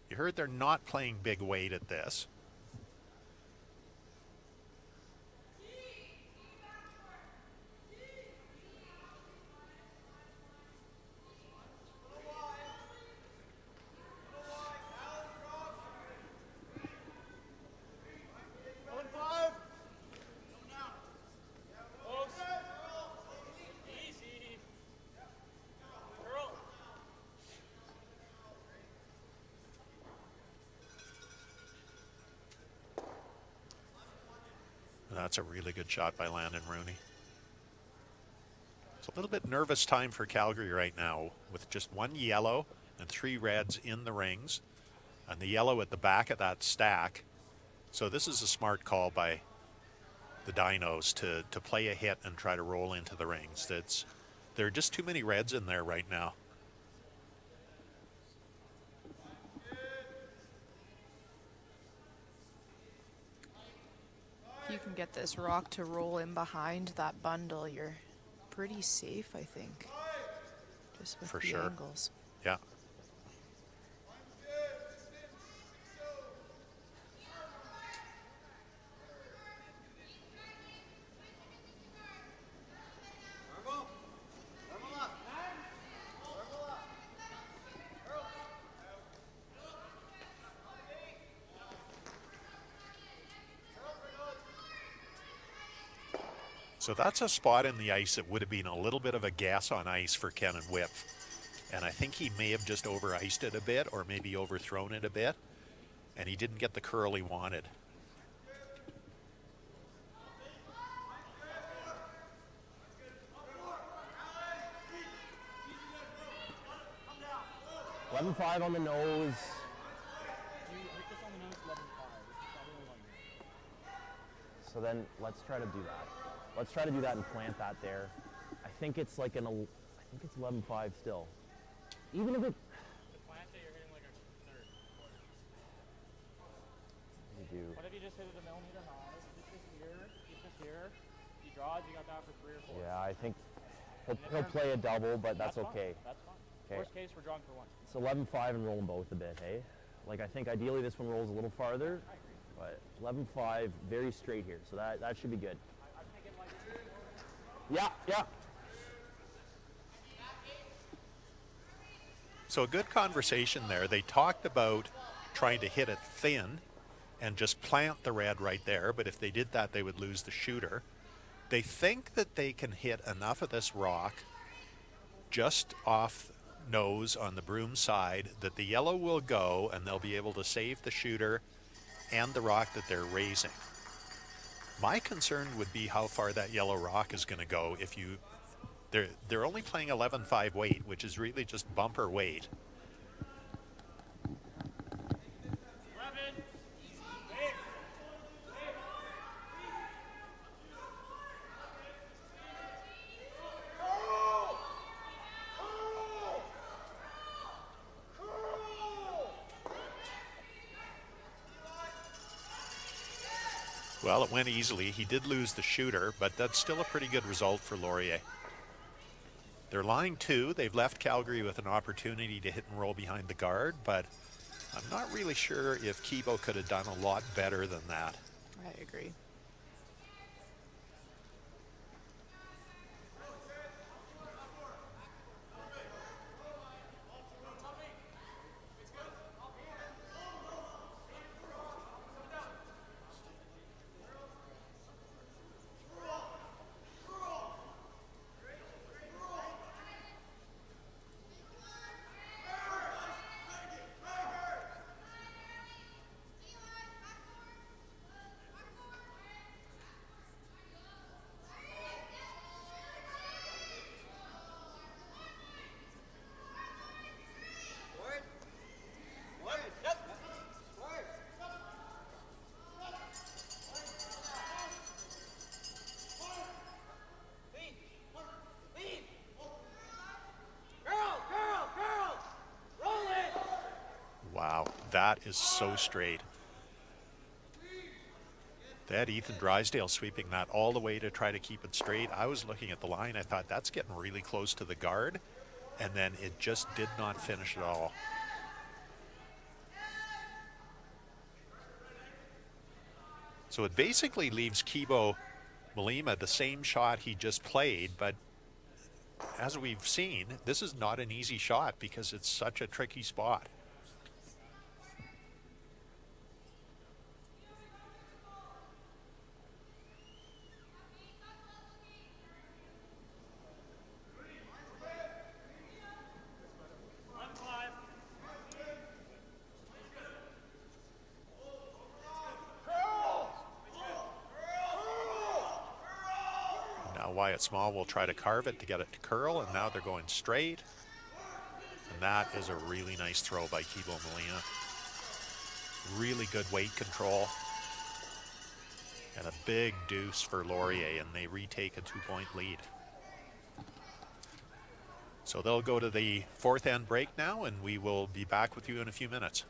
You heard they're not playing big weight at this. That's a really good shot by Landon Rooney. It's a little bit nervous time for Calgary right now with just one yellow and 3 reds in the rings and the yellow at the back of that stack. So this is a smart call by the Dinos to play a hit and try to roll into the rings. There are just too many reds in there right now. If you can get this rock to roll in behind that bundle, you're pretty safe, I think. Just with For the sure. angles. Yeah. So that's a spot in the ice that would have been a little bit of a gas on ice for Ken and Whip. And I think he may have just over-iced it a bit or maybe overthrown it a bit. And he didn't get the curl he wanted. $11-5 on the nose. You hit this on the nose, 11-5. This is probably one. So then let's try to do that. Let's try to do that and plant that there. I think it's like I think it's 11-5 still. Even if it... The plant it, you're hitting like a third, quarter. You do. What if you just hit it a millimeter high? Keep this here. He draws, you got that for 3 or 4. Yeah, I think he'll play a double, but that's okay. Fine. That's fine. Okay. Worst case, we're drawing for 1. It's 11-5 and roll them both a bit, hey? Like I think ideally this one rolls a little farther, but 11-5, very straight here, so that should be good. Yeah, yeah. So a good conversation there. They talked about trying to hit it thin and just plant the red right there, but if they did that, they would lose the shooter. They think that they can hit enough of this rock just off nose on the broom side that the yellow will go and they'll be able to save the shooter and the rock that they're raising. My concern would be how far that yellow rock is going to go if you... They're only playing 11-5 weight, which is really just bumper weight. Well, it went easily. He did lose the shooter, but that's still a pretty good result for Laurier. They're line 2. They've left Calgary with an opportunity to hit and roll behind the guard, but I'm not really sure if Kibo could have done a lot better than that. I agree. That is so straight. They had Ethan Drysdale sweeping that all the way to try to keep it straight. I was looking at the line. I thought that's getting really close to the guard. And then it just did not finish at all. So it basically leaves Kibo Malima the same shot he just played, but as we've seen, this is not an easy shot because it's such a tricky spot. Wyatt Small will try to carve it to get it to curl, and now they're going straight. And that is a really nice throw by Kibo Molina. Really good weight control. And a big deuce for Laurier, and they retake a 2-point lead. So they'll go to the fourth end break now, and we will be back with you in a few minutes.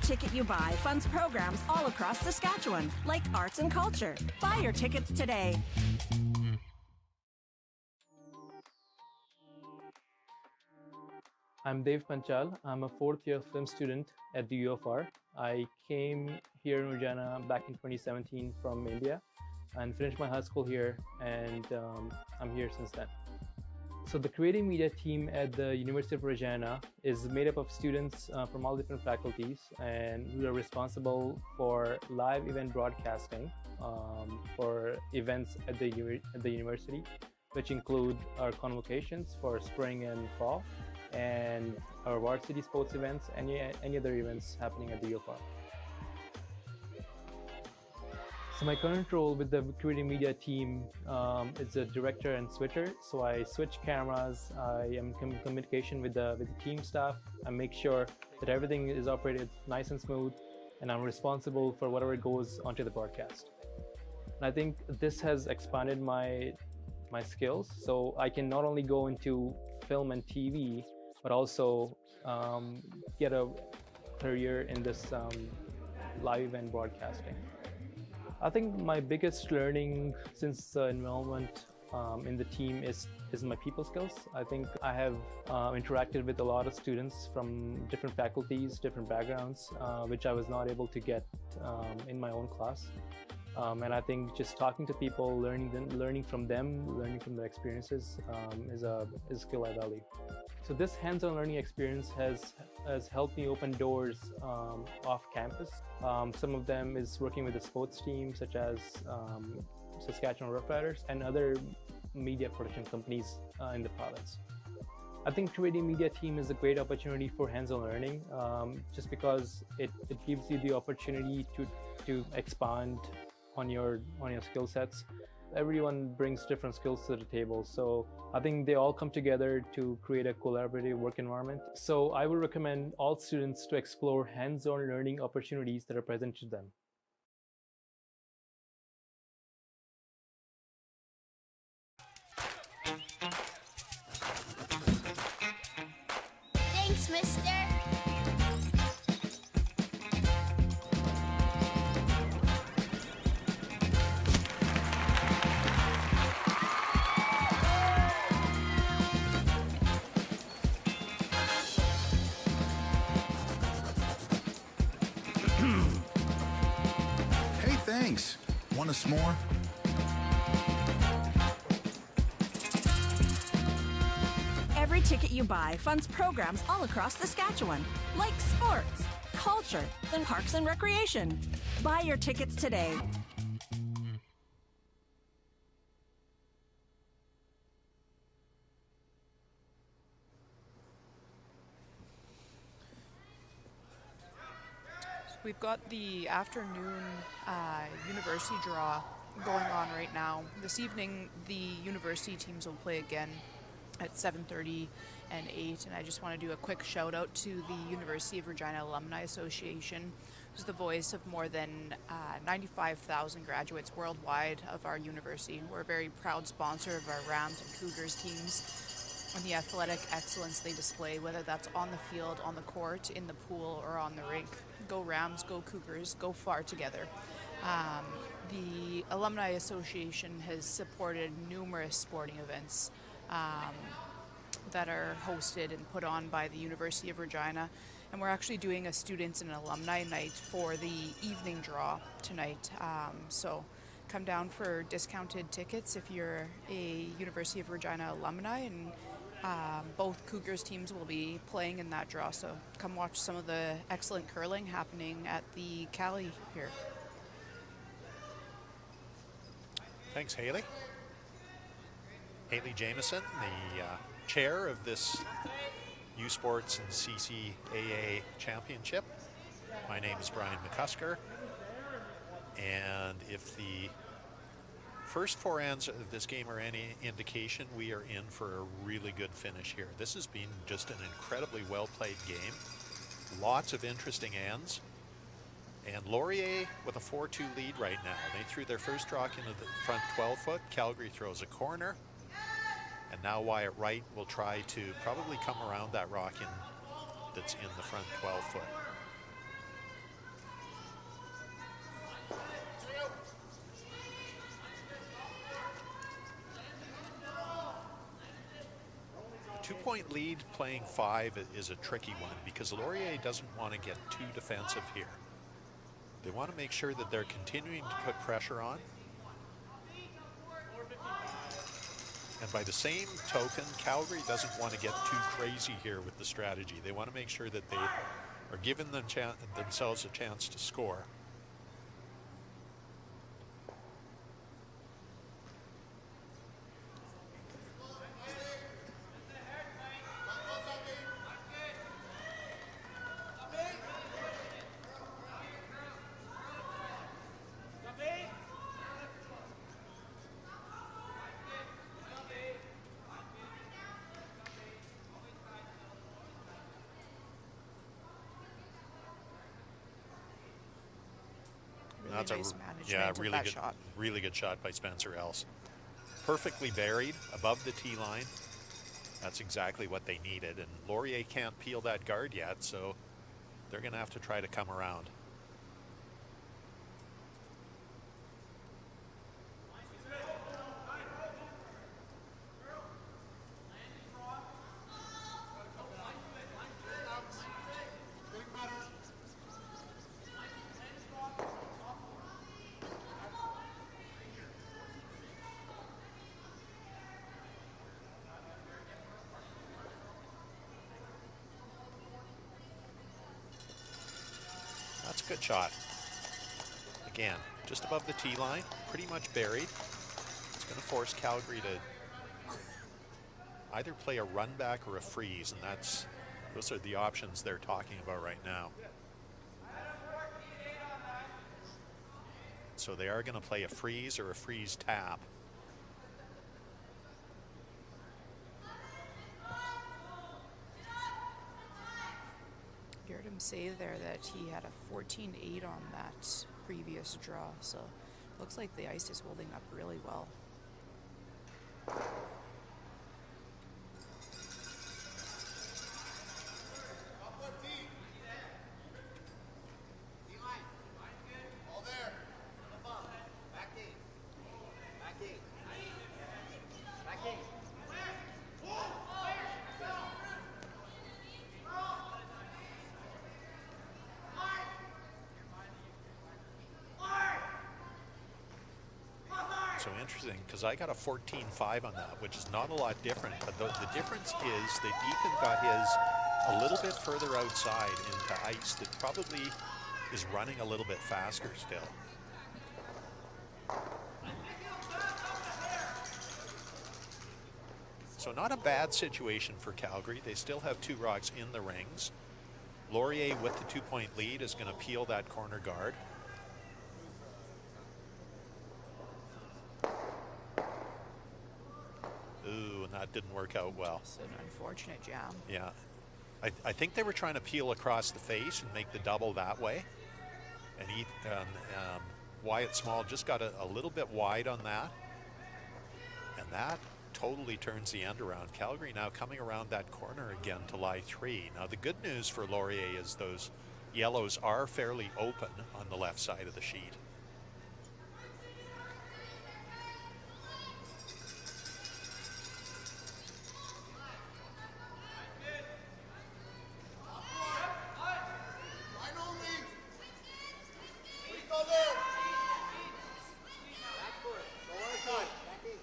Ticket you buy funds programs all across Saskatchewan, like arts and culture. Buy your tickets today. I'm Dev Panchal. I'm a fourth-year film student at the U of R. I came here in Regina back in 2017 from India and finished my high school here, and I'm here since then. So the creative media team at the University of Regina is made up of students from all different faculties, and we are responsible for live event broadcasting for events at the university, which include our convocations for spring and fall, and our varsity sports events, any other events happening at the U of R. So my current role with the creative media team is a director and switcher. So I switch cameras, I am in communication with the team staff, I make sure that everything is operated nice and smooth, and I'm responsible for whatever goes onto the broadcast. And I think this has expanded my skills, so I can not only go into film and TV, but also get a career in this live event broadcasting. I think my biggest learning since the involvement in the team is my people skills. I think I have interacted with a lot of students from different faculties, different backgrounds, which I was not able to get in my own class. And I think just talking to people, learning from them, learning from their experiences is a skill I value. So this hands-on learning experience has helped me open doors off campus. Some of them is working with the sports team, such as Saskatchewan Roughriders and other media production companies in the province. I think creative media team is a great opportunity for hands-on learning, just because it gives you the opportunity to expand on your skill sets. everyone brings different skills to the table. So I think they all come together to create a collaborative work environment. So I would recommend all students to explore hands-on learning opportunities that are present to them. Thanks, mister. Hey, thanks. Want a s'more? Every ticket you buy funds programs all across Saskatchewan, like sports, culture, and parks and recreation. Buy your tickets today. We've got the afternoon university draw going on right now. This evening, the university teams will play again at 7:30 and 8. And I just want to do a quick shout out to the University of Regina Alumni Association, who's the voice of more than 95,000 graduates worldwide of our university. We're a very proud sponsor of our Rams and Cougars teams and the athletic excellence they display, whether that's on the field, on the court, in the pool, or on the rink. Go Rams, go Cougars, go far together. The Alumni Association has supported numerous sporting events that are hosted and put on by the University of Regina. And we're actually doing a students and alumni night for the evening draw tonight. So come down for discounted tickets if you're a University of Regina alumni, and both Cougars teams will be playing in that draw. So come watch some of the excellent curling happening at the Cali here. Thanks, Haley. Haley Jameson, the chair of this U Sports and CCAA Championship. My name is Brian McCusker, and if the first four ends of this game are any indication, we are in for a really good finish here. This has been just an incredibly well-played game. Lots of interesting ends. And Laurier with a 4-2 lead right now. They threw their first rock into the front 12-foot. Calgary throws a corner. And now Wyatt Wright will try to probably come around that rock that's in the front 12-foot. A 2-point lead playing 5 is a tricky one because Laurier doesn't want to get too defensive here. They want to make sure that they're continuing to put pressure on. And by the same token, Calgary doesn't want to get too crazy here with the strategy. They want to make sure that they are giving themselves a chance to score. That's nice a really good shot by Spencer Else. Perfectly buried above the tee line. That's exactly what they needed. And Laurier can't peel that guard yet, so they're going to have to try to come around. That's a good shot. Again, just above the tee line, pretty much buried. It's going to force Calgary to either play a run back or a freeze, and those are the options they're talking about right now. So they are going to play a freeze or a freeze tap. say there that he had a 14-8 on that previous draw, so looks like the ice is holding up really well. All there. Back eight. Back eight. Back eight. So interesting, because I got a 14-5 on that, which is not a lot different. But the difference is that Ethan got his a little bit further outside into ice that probably is running a little bit faster still. So not a bad situation for Calgary. They still have 2 rocks in the rings. Laurier with the 2-point lead is going to peel that corner guard. Ooh, and that didn't work out well. It's an unfortunate jam. Yeah. I think they were trying to peel across the face and make the double that way. And Wyatt Small just got a little bit wide on that. And that totally turns the end around. Calgary now coming around that corner again to lie 3. Now the good news for Laurier is those yellows are fairly open on the left side of the sheet. Line only. Please go there. Back foot. Go on a time. Back eight.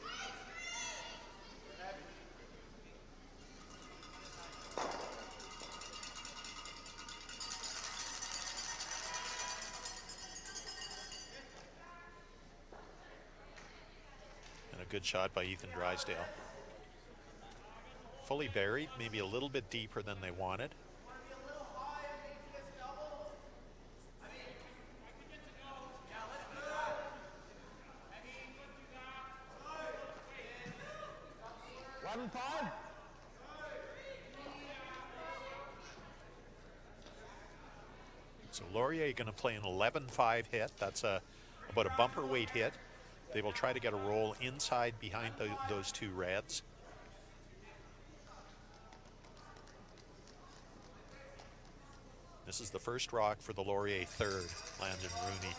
And a good shot by Ethan Drysdale. Fully buried, maybe a little bit deeper than they wanted. So Laurier going to play an 11-5 hit. That's about a bumper weight hit. They will try to get a roll inside behind those 2 reds. This is the first rock for the Laurier third, Landon Rooney.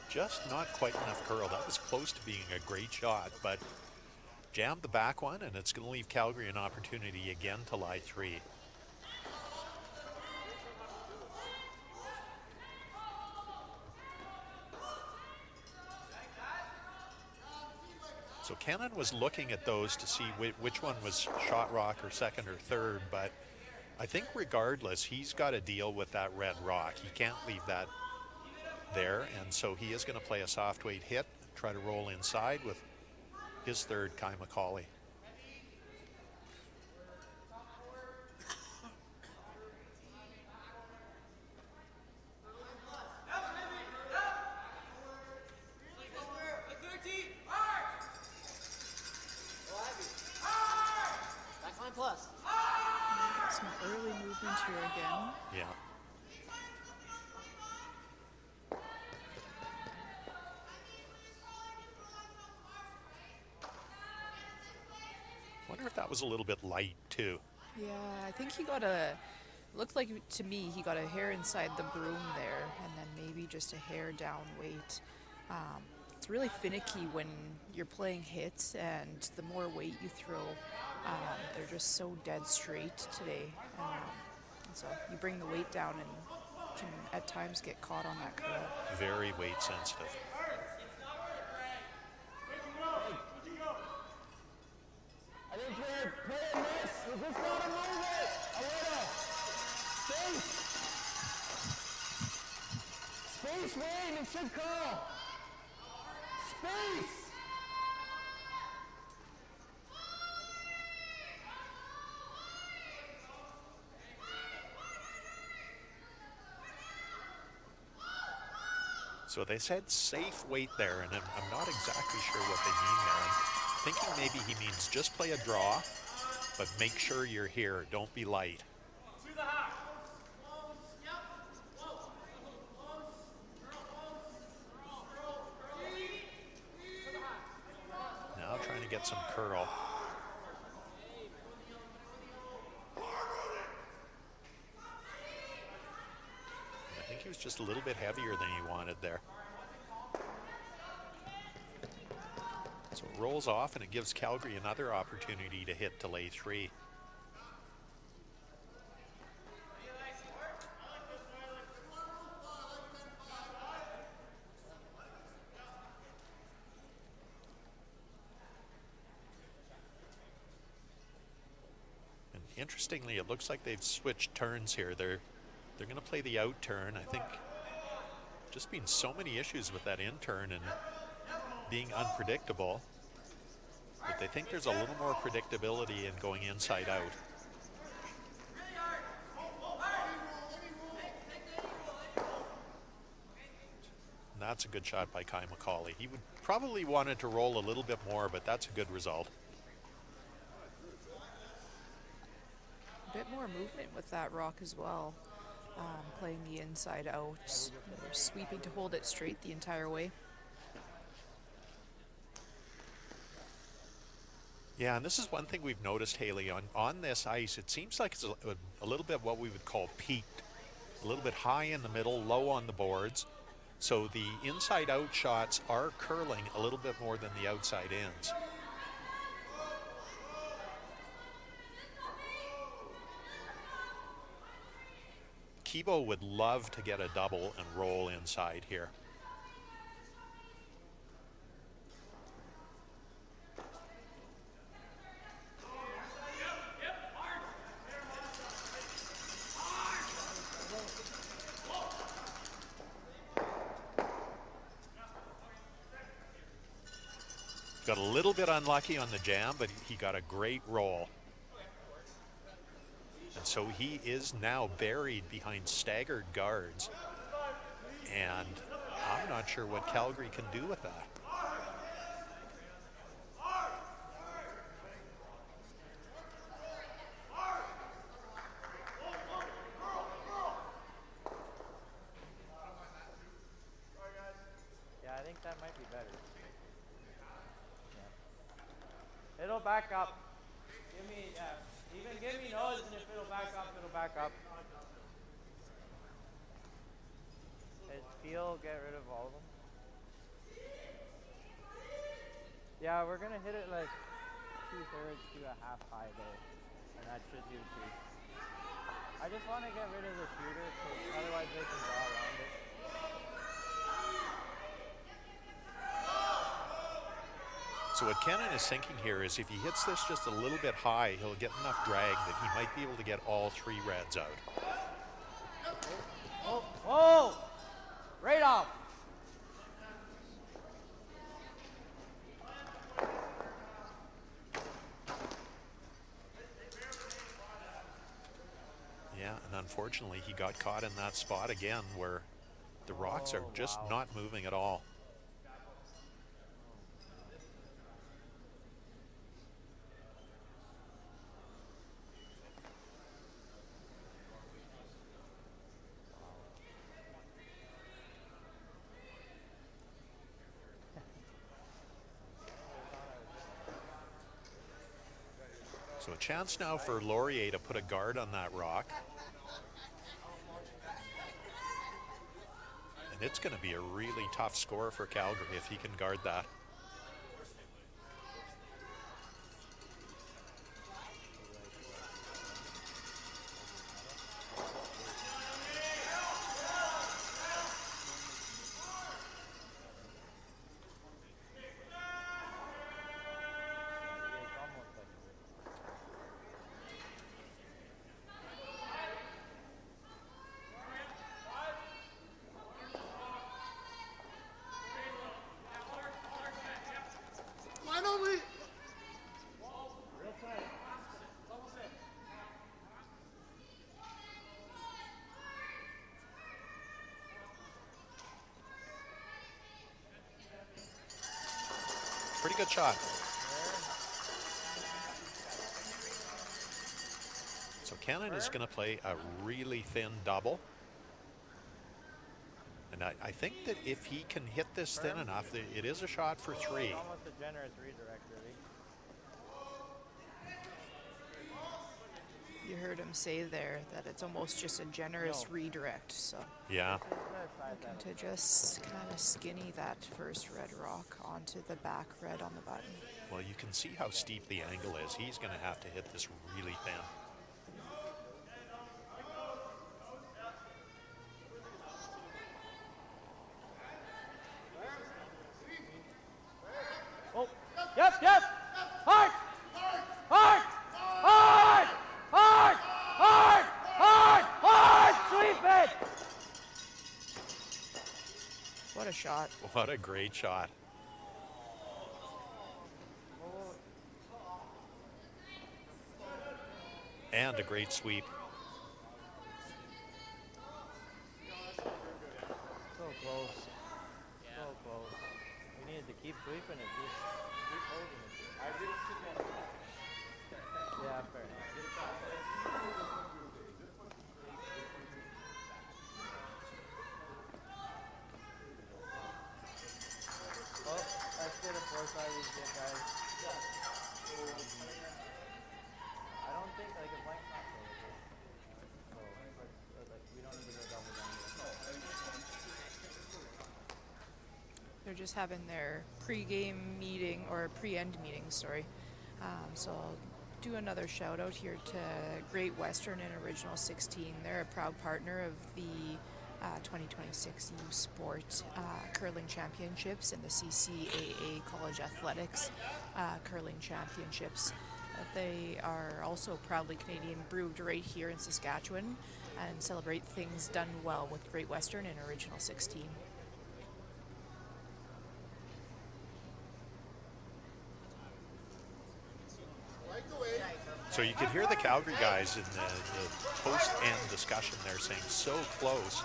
Just not quite enough curl. That was close to being a great shot, but jammed the back one, and it's going to leave Calgary an opportunity again to lie 3. So Cannon was looking at those to see which one was shot rock or second or third, but I think regardless, he's got to deal with that red rock. He can't leave that there, and so he is going to play a soft weight hit, try to roll inside with his third, Kai McCauley. Backline plus. Some early movement here again. Yeah. Wonder if that was a little bit light too. Yeah, I think he got looked like to me he got a hair inside the broom there, and then maybe just a hair down weight. It's really finicky when you're playing hits, and the more weight you throw, they're just so dead straight today. And so you bring the weight down and can at times get caught on that curl. Very weight sensitive. I think we're playing this. You just gotta move it a little. Space. Space, Wayne. It should curl. Space. So they said safe weight there, and I'm not exactly sure what they mean there. I'm thinking maybe he means just play a draw, but make sure you're here. Don't be light. Now trying to get some curl. I think he was just a little bit heavier than he wanted there. So it rolls off, and it gives Calgary another opportunity to hit to lay 3. And interestingly, it looks like they've switched turns here. They're going to play the out turn. I think just been so many issues with that in turn and being unpredictable, but they think there's a little more predictability in going inside out. And that's a good shot by Kai McCauley. He would probably wanted to roll a little bit more, but that's a good result. A bit more movement with that rock as well. Playing the inside out, sweeping to hold it straight the entire way. Yeah, and this is one thing we've noticed, Haley, on this ice. It seems like it's a little bit what we would call peaked. A little bit high in the middle, low on the boards. So the inside-out shots are curling a little bit more than the outside ends. Kibo would love to get a double and roll inside here. Got a little bit unlucky on the jam, but he got a great roll. And so he is now buried behind staggered guards. And I'm not sure what Calgary can do with that. Yeah, I think that might be better. Yeah. It'll back up. Give me, even give me nose, and if it'll back up, it'll back up. Is Peel get rid of all of them? Yeah, we're gonna hit it like 2/3 to a half high though, and that should do too. I just want to get rid of the shooter, because otherwise they can draw around it. So what Kennan is thinking here is if he hits this just a little bit high, he'll get enough drag that he might be able to get all 3 reds out. Oh, oh! Right off! Yeah, and unfortunately he got caught in that spot again where the rocks are just not moving at all. So a chance now for Laurier to put a guard on that rock. And it's going to be a really tough score for Calgary if he can guard that. good shot. So Cannon is going to play a really thin double. And I think that if he can hit this thin enough, it is a shot for 3. Almost a generous redirect, really. You heard him say there that it's almost just a generous redirect, so Yeah. looking to just kind of skinny that first red rock onto the back red on the button. Well, you can see how steep the angle is. He's going to have to hit this really thin. Oh, yep, yep! Hard! Hard! Hard! Hard! Hard! Hard! Hard! Sweep it! What a shot. What a great shot. And a great sweep. So close. So close. We needed to keep sweeping it. Keep holding it. Yeah, fair enough. Oh, let's get a 4-side again, guys. I don't think, like, a blank's not so good. So, like, we don't need to go double down. They're just having their pre-game meeting, or pre-end meeting, sorry. So I'll do another shout out here to Great Western and Original 16. They're a proud partner of the 2026 U Sport Curling Championships and the CCAA College Athletics Curling Championships. They are also proudly Canadian brewed right here in Saskatchewan and celebrate things done well with Great Western and Original 16. So you could hear the Calgary guys in the post-end discussion there saying so close.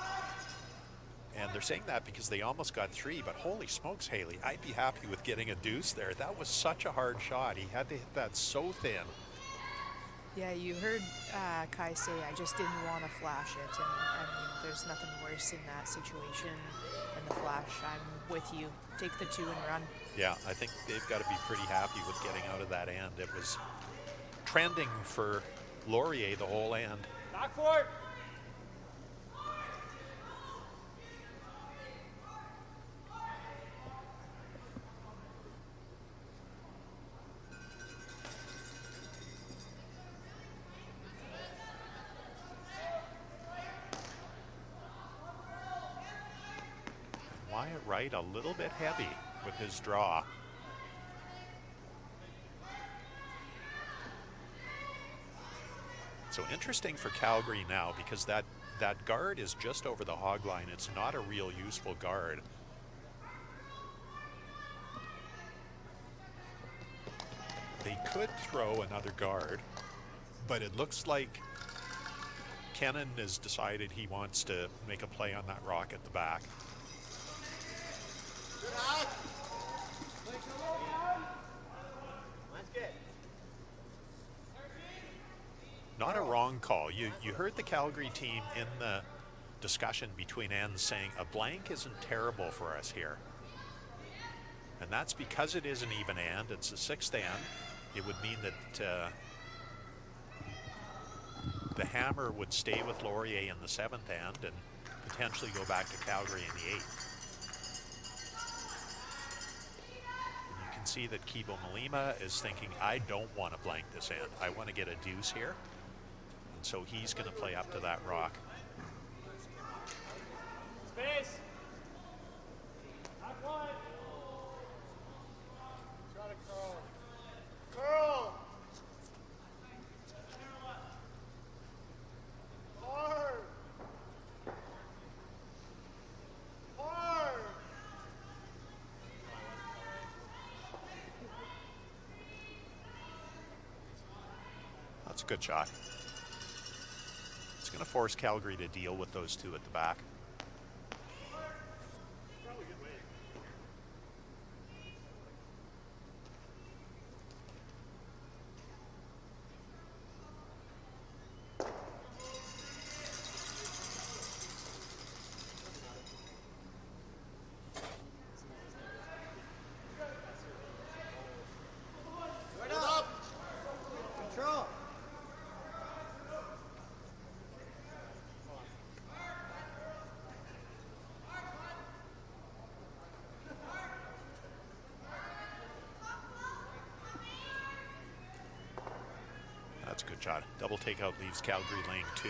And they're saying that because they almost got 3, but holy smokes, Haley, I'd be happy with getting a deuce there. That was such a hard shot. He had to hit that so thin. Yeah, you heard Kai say, I just didn't want to flash it. And I mean, there's nothing worse in that situation than the flash. I'm with you. Take the 2 and run. Yeah, I think they've got to be pretty happy with getting out of that end. It was trending for Laurier the whole end. Back for it! Wyatt Wright a little bit heavy with his draw. So interesting for Calgary now because that guard is just over the hog line. It's not a real useful guard. They could throw another guard, but it looks like Kennan has decided he wants to make a play on that rock at the back. Not a wrong call. You heard the Calgary team in the discussion between ends saying a blank isn't terrible for us here. And that's because it is an even end. It's a 6th end. It would mean that the hammer would stay with Laurier in the 7th end and potentially go back to Calgary in the 8th. And you can see that Kibo Malima is thinking, I don't want to blank this end. I want to get a deuce here. And so he's going to play up to that rock. Space. Not one. Try to curl. Curl. Hard. Hard. That's a good shot. It's going to force Calgary to deal with those 2 at the back. shot. Double takeout leaves Calgary laying 2.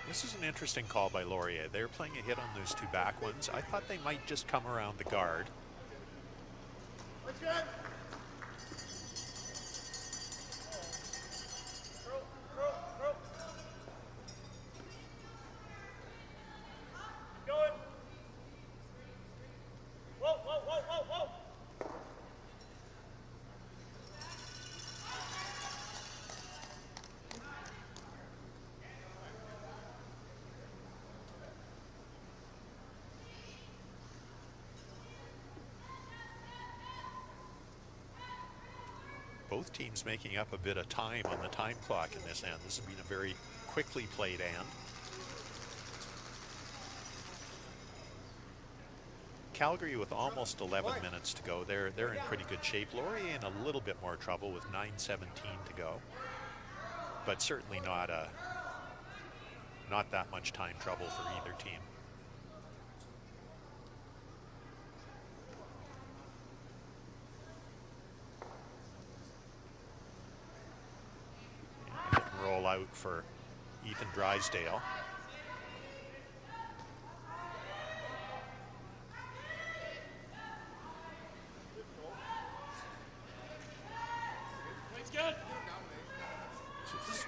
This is an interesting call by Laurier. They're playing a hit on those 2 back ones. I thought they might just come around the guard. Let's go. Going. Whoa, whoa, whoa, whoa, whoa. Both teams making up a bit of time on the time clock in this end. This has been a very quickly played end. Calgary with almost 11 minutes to go. They're in pretty good shape. Laurier in a little bit more trouble with 9:17 to go, but certainly not that much time trouble for either team. Hit and roll out for Ethan Drysdale.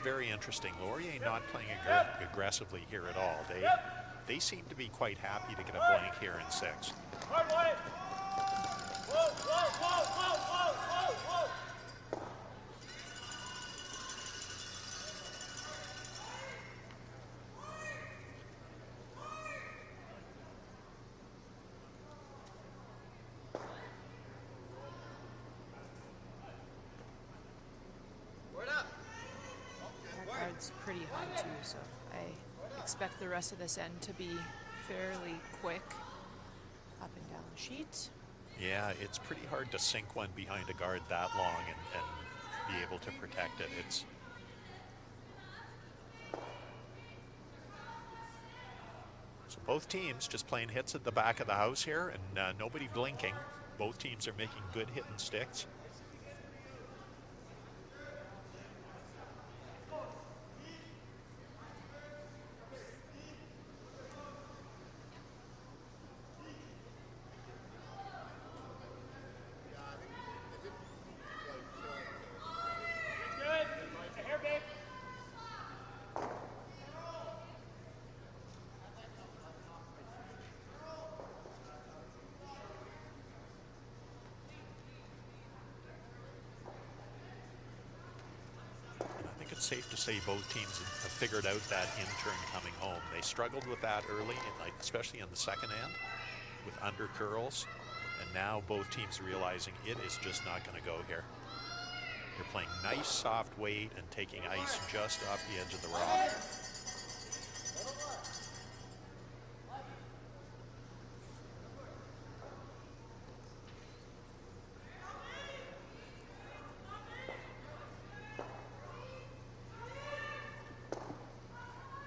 Very interesting. Laurier not playing aggressively here at all. They seem to be quite happy to get a blank here in 6. Hard way. Whoa, whoa, whoa, whoa, whoa, whoa, whoa. Guard's pretty high too, so I expect the rest of this end to be fairly quick up and down the sheet. Yeah, it's pretty hard to sink one behind a guard that long and be able to protect it. It's so both teams just playing hits at the back of the house here, and nobody blinking. Both teams are making good hitting sticks. Safe to say both teams have figured out that in-turn coming home. They struggled with that early, especially in the second end with under curls, and now both teams realizing it is just not going to go here. They're playing nice soft weight and taking ice just off the edge of the rock.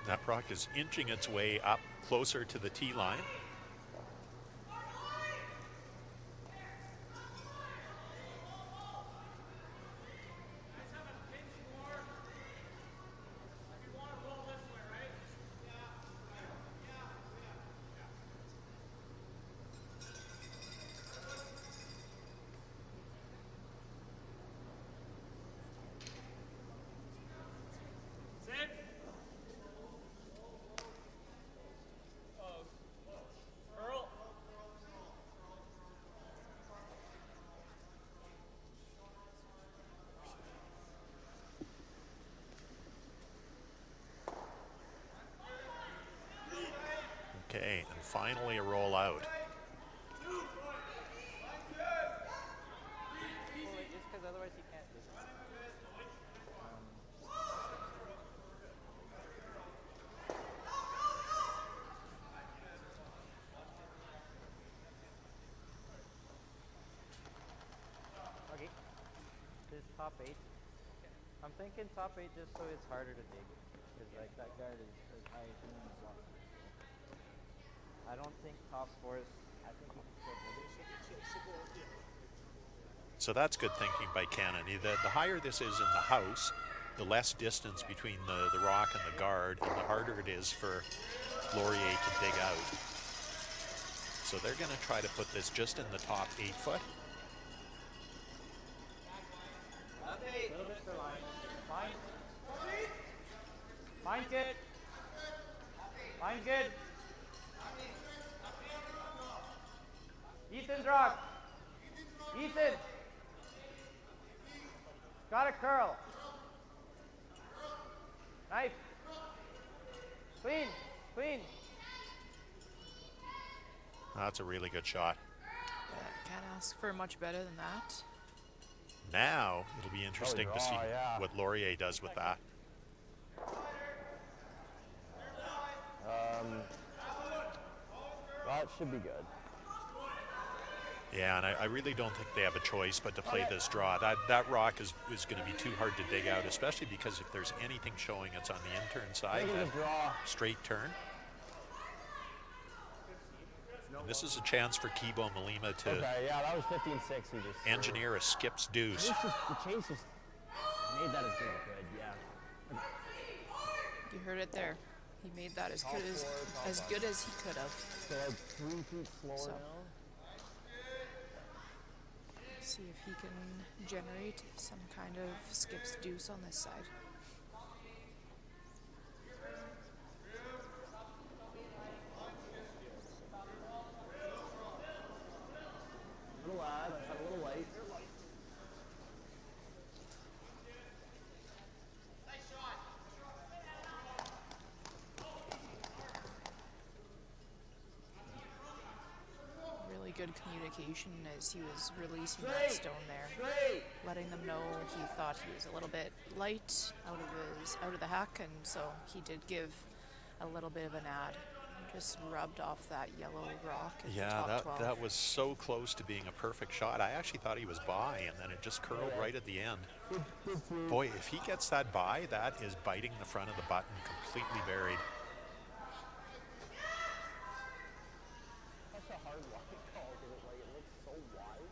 That puck is inching its way up closer to the tee line. Okay, and finally a roll out. Okay, this is top 8. I'm thinking top 8 just so it's harder to dig, because like that guard is as high as human as well. I don't think top 4 is. I think we can still dig it. So that's good thinking by Cannon. The higher this is in the house, the less distance between the rock and the guard, and the harder it is for Laurier to dig out. So they're going to try to put this just in the top 8 foot. Fine, kid. Fine, good. Ethan's rock. Ethan. Got a curl. Knife. Clean. Clean. That's a really good shot. Can't ask for much better than that. Now it'll be interesting to see what Laurier does with that. That should be good. Yeah, and I really don't think they have a choice but to play this draw. That rock is going to be too hard to dig out, especially because if there's anything showing, it's on the in-turn side, that straight turn. And this is a chance for Kibo Malima to that was 15-6. He just engineer a skip's deuce. The chase just made that as good as good, yeah. You heard it there. He made that as good as he could have. So like 3 feet slower now. See if he can generate some kind of skip's deuce on this side. Little lad, a little light. Really good communication as he was releasing that stone there, letting them know he thought he was a little bit light out of the hack, and so he did give a little bit of an ad. Just rubbed off that yellow rock at the top 12. that was so close to being a perfect shot. I actually thought he was by, and then it just curled right at the end. Boy, if he gets that by, that is biting the front of the button completely buried. That's a hard rock call because it looks so wide.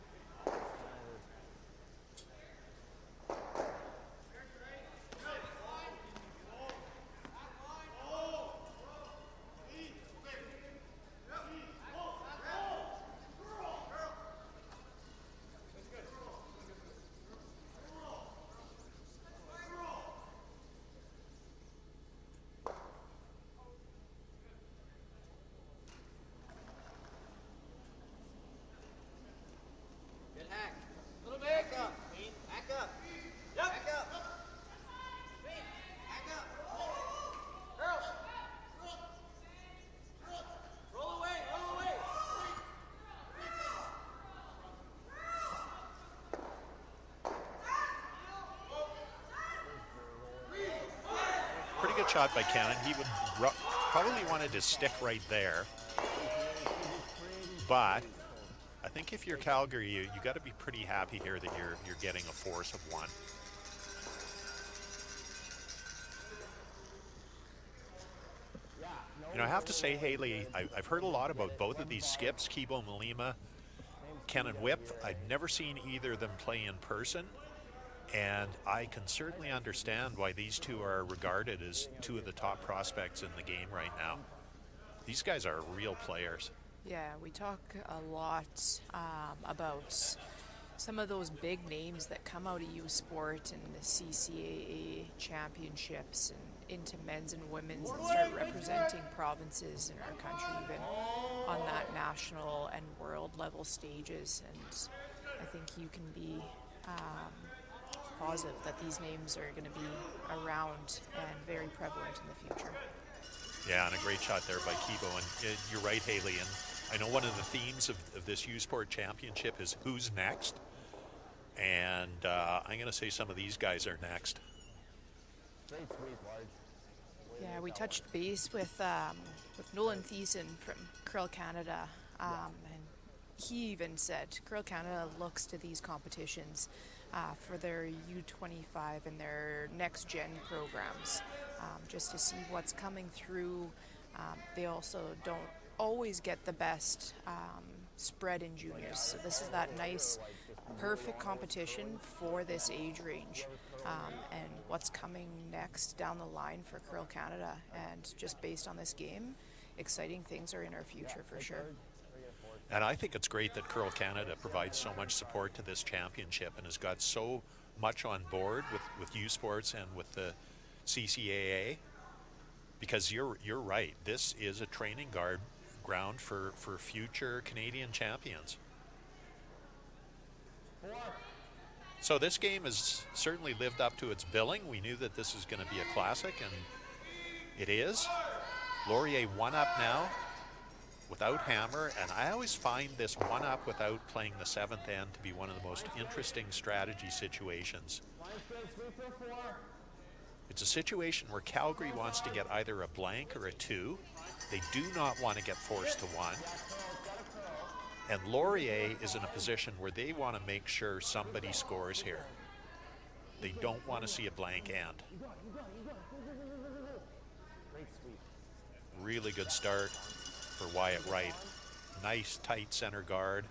Pretty good shot by Cannon. He would probably wanted to stick right there, but I think if you're Calgary, you got to be pretty happy here that you're getting a force of 1. You know, I have to say, Haley, I've heard a lot about both of these skips, Kibo Malima, Cannon Whip. I've never seen either of them play in person, and I can certainly understand why these two are regarded as 2 of the top prospects in the game right now. These guys are real players. Yeah, we talk a lot about some of those big names that come out of U Sport and the CCAA championships and into men's and women's and start representing provinces in our country even on that national and world level stages. And I think you can be positive that these names are going to be around and very prevalent in the future. Yeah, and a great shot there by Kibo. And you're right, Haley. And I know one of the themes of this U Sport Championship is who's next. And I'm going to say some of these guys are next. Yeah, we touched base with Nolan Thiessen from Curl Canada. And he even said Curl Canada looks to these competitions for their U25 and their next gen programs, just to see what's coming through. They also don't always get the best spread in juniors, so this is that nice perfect competition for this age range, and what's coming next down the line for Curl Canada. And just based on this game, exciting things are in our future for sure. And I think it's great that Curl Canada provides so much support to this championship and has got so much on board with U Sports and with the CCAA, because you're right, this is a training ground for future Canadian champions. So this game has certainly lived up to its billing. We knew that this was going to be a classic, and it is. Laurier one up now without hammer, and I always find this one up without playing the seventh end to be one of the most interesting strategy situations. It's a situation where Calgary wants to get either a blank or a 2. They do not want to get forced to 1. And Laurier is in a position where they want to make sure somebody scores here. They don't want to see a blank end. Really good start for Wyatt Wright. Nice tight center guard.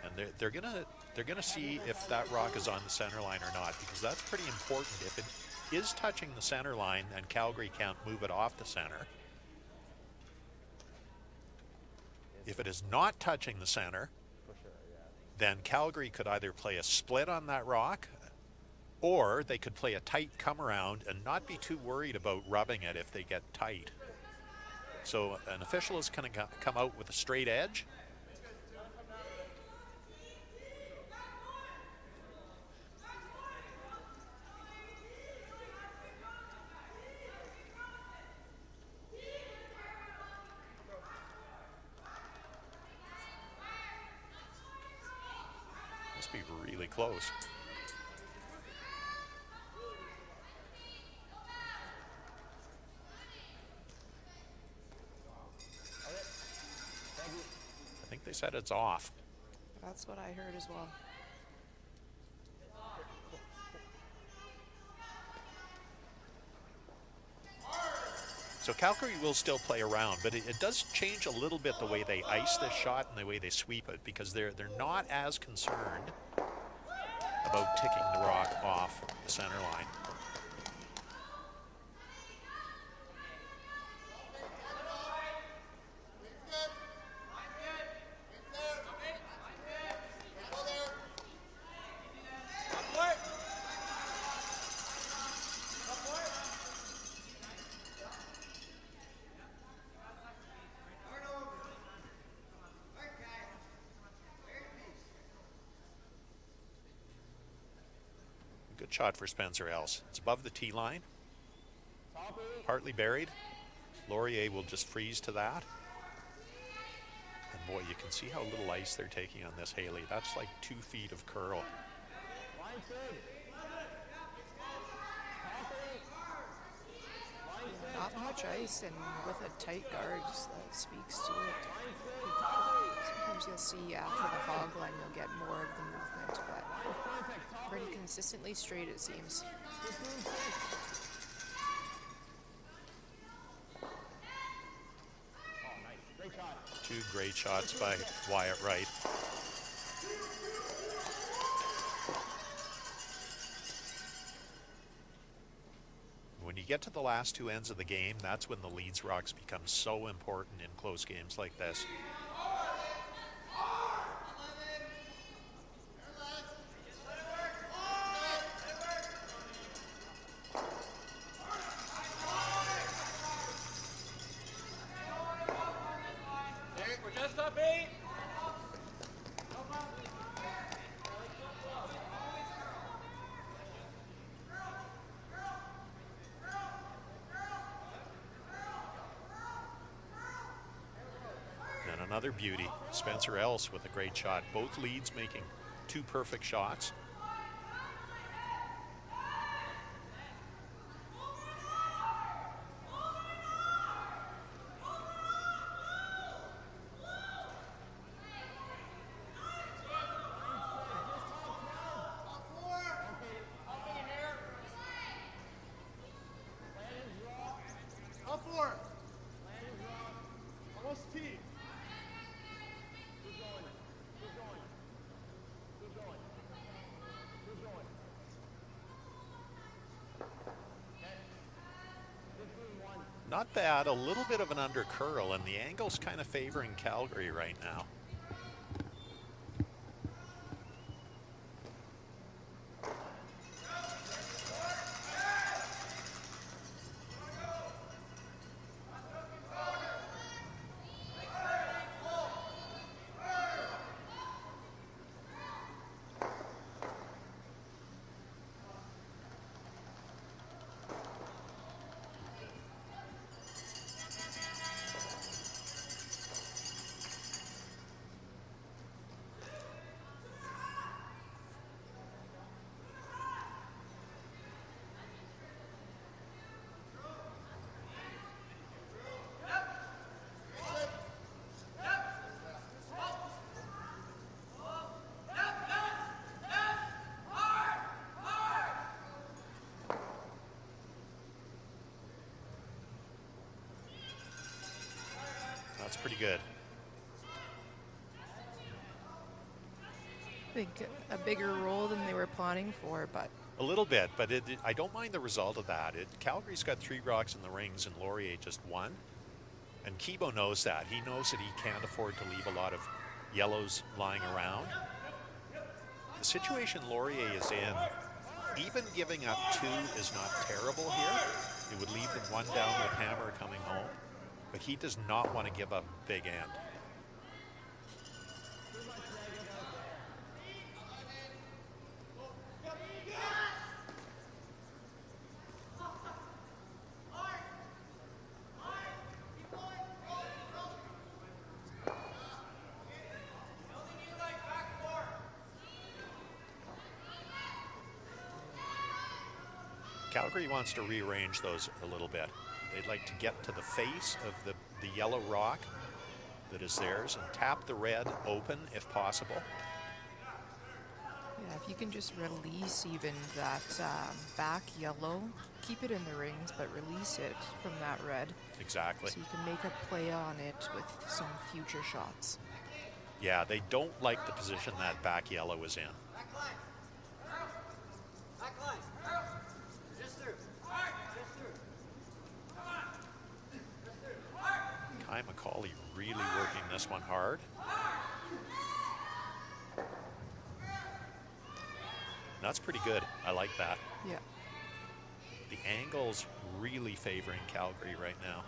And they're gonna see if that rock is on the center line or not, because that's pretty important. If it is touching the center line, then Calgary can't move it off the center. If it is not touching the center, then Calgary could either play a split on that rock, or they could play a tight come around and not be too worried about rubbing it if they get tight. So an official is going to come out with a straight edge. Must be really close. I think they said it's off. That's what I heard as well. So Calgary will still play around, but it does change a little bit the way they ice this shot and the way they sweep it, because they're not as concerned about ticking the rock off the center line. Good shot for Spencer Else. It's above the tee line, partly buried. Laurier will just freeze to that. And boy, you can see how little ice they're taking on this Haley. That's like 2 feet of curl. Not much ice, and with a tight guard, just that speaks to it. Sometimes you'll see after the hog line, you'll get more of the movement, but pretty consistently straight it seems. Two great shots by Wyatt Wright. When you get to the last 2 ends of the game, that's when the leads rocks become so important in close games like this. We're just up 8. And another beauty, Spencer Else with a great shot. Both leads making 2 perfect shots. Up 4. Almost T. Not bad, a little bit of an under curl, and the angle's kind of favoring Calgary right now. That's pretty good. I think a bigger role than they were planning for, but A little bit, but I don't mind the result of that. Calgary's got 3 rocks in the rings and Laurier just 1. And Kibo knows that. He knows that he can't afford to leave a lot of yellows lying around. The situation Laurier is in, even giving up 2 is not terrible here. It would leave them 1 down with Hammer coming home. But he does not want to give up big end. Calgary wants to rearrange those a little bit. They'd like to get to the face of the yellow rock that is theirs and tap the red open if possible. yeah, if you can just release even that back yellow, keep it in the rings, but release it from that red. Exactly. So you can make a play on it with some future shots. Yeah, they don't like the position that back yellow is in. Kai McCauley really working this one hard. That's pretty good. I like that. Yeah. The angle's really favoring Calgary right now.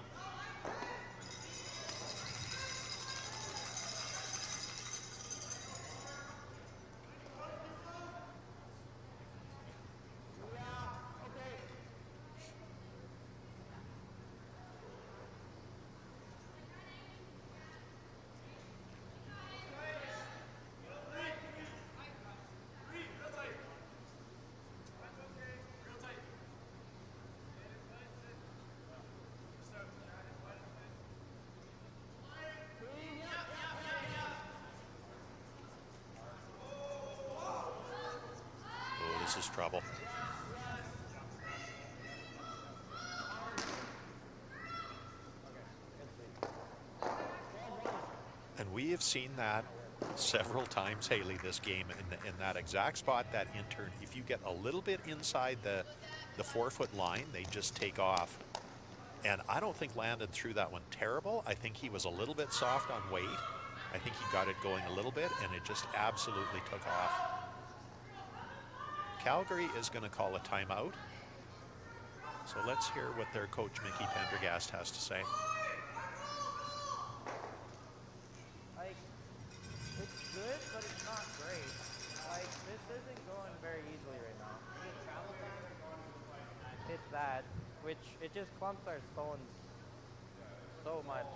This is trouble. And we have seen that several times, Haley, this game in that exact spot, that intern. If you get a little bit inside the 4-foot line, they just take off. And I don't think Landon threw that one terrible. I think he was a little bit soft on weight. I think he got it going a little bit, and it just absolutely took off. Calgary is going to call a timeout. So let's hear what their coach, Mickey Pendergast, has to say. Like, it's good, but it's not great. Like, this isn't going very easily right now. It's that, which it just clumps our stones so much.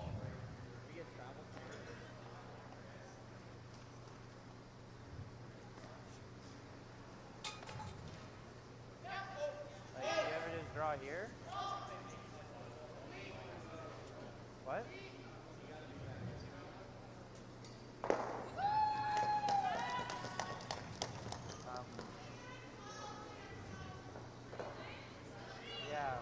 Like, you ever just draw here? What? Yeah.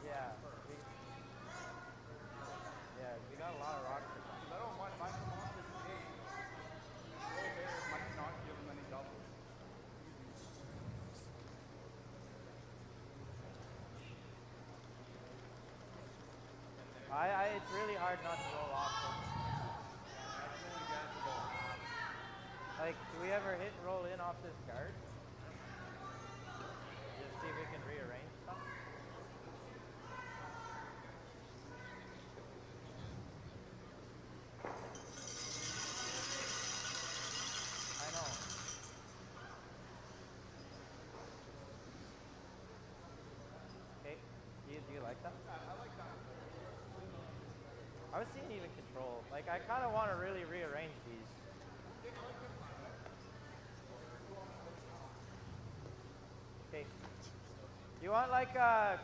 Yeah. Yeah, we got a lot of rocks. I don't mind if I come off this gate. Go there, might not give It's really hard not to roll off them. Like, do we ever hit and roll in off this guard? Just see if we can rearrange stuff. I know. Okay, do you like that? I like that. I was seeing even control. Like, I kind of want to really rearrange these. Okay. You want like a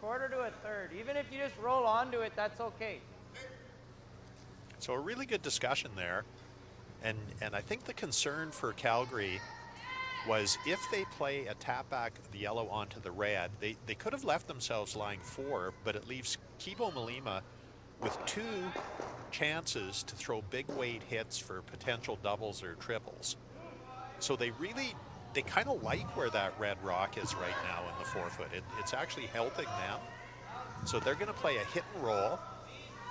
quarter to a third. Even if you just roll onto it, that's okay. So a really good discussion there. And I think the concern for Calgary was if they play a tap back of the yellow onto the red, they could have left themselves lying 4, but it leaves Kibo Malima with 2 chances to throw big weight hits for potential doubles or triples. So they kind of like where that red rock is right now in the 4-foot. It's actually helping them. So they're going to play a hit and roll,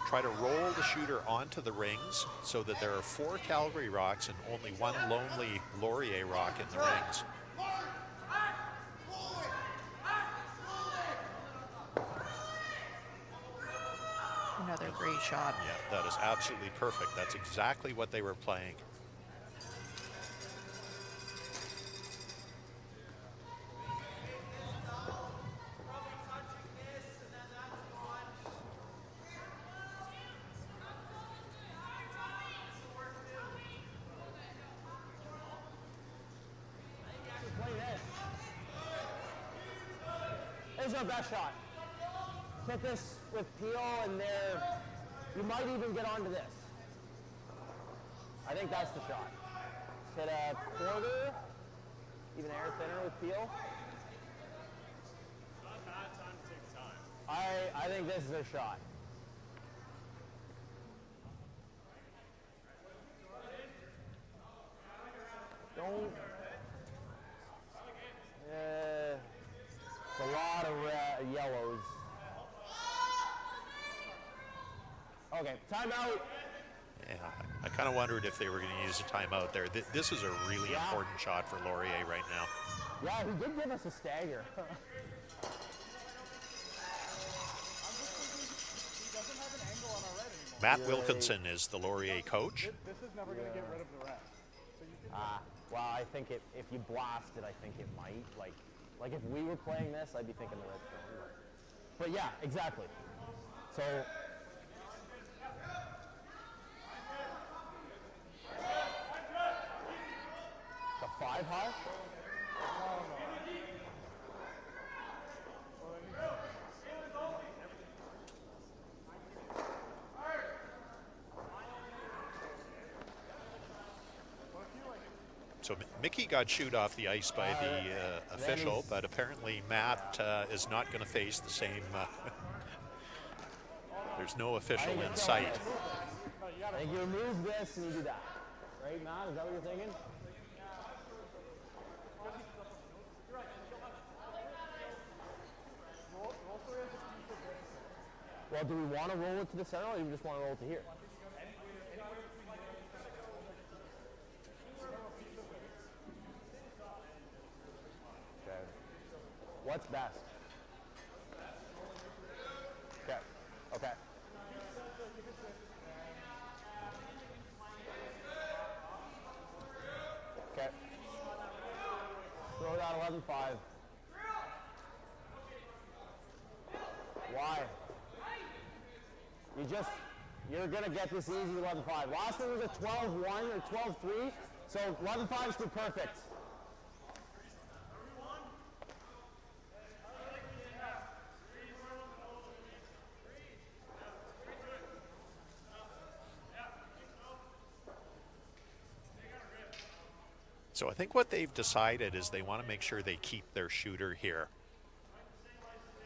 try to roll the shooter onto the rings so that there are 4 Calgary rocks and only 1 lonely Laurier rock in the rings. Another great shot. Yeah, that is absolutely perfect. That's exactly what they were playing. This is our best shot. Hit this with Peel and there, you might even get onto this. I think that's the shot. Hit a quarter, even air thinner with Peel. Not bad time to take time. I think this is a shot. Don't. It's a lot of yellows. Okay, timeout. Yeah, I kind of wondered if they were going to use a timeout there. This is a really important shot for Laurier right now. Yeah, he did give us a stagger. Matt Wilkinson is the Laurier coach. This is never going to get rid of the rest. So you can Well, I think if you blast it, I think it might. Like if we were playing this, I'd be thinking the red's going. But yeah, exactly. So. The 5 high? So Mickey got chewed off the ice by the official, but apparently Matt is not going to face the same. There's no official in sight. I think you remove this and you do that. Right, Matt? Is that what you're thinking? Well, do we want to roll it to the center or do we just want to roll it to here? Okay. What's best? Okay. Okay. Okay. Throw that 11-5. Why? You're going to get this easy 11-5. Last one was a 12-1 or 12-3, so 11-5 is perfect. So I think what they've decided is they want to make sure they keep their shooter here.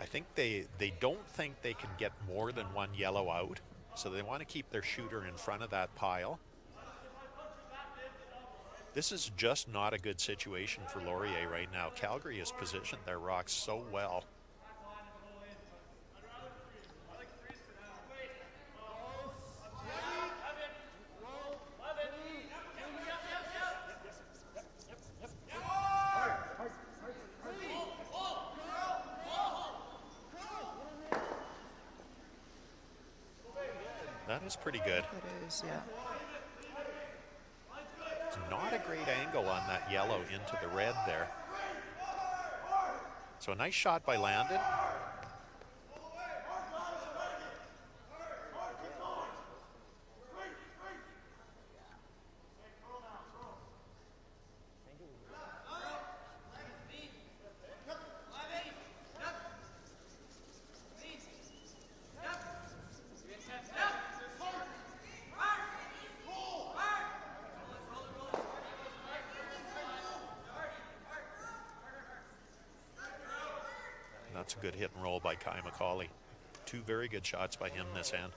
I think they don't think they can get more than 1 yellow out, so they want to keep their shooter in front of that pile. This is just not a good situation for Laurier right now. Calgary has positioned their rocks so well. That is pretty good. It is, yeah. It's not a great angle on that yellow into the red there. So a nice shot by Landon. That's a good hit and roll by Kai McCauley. Two very good shots by him this end.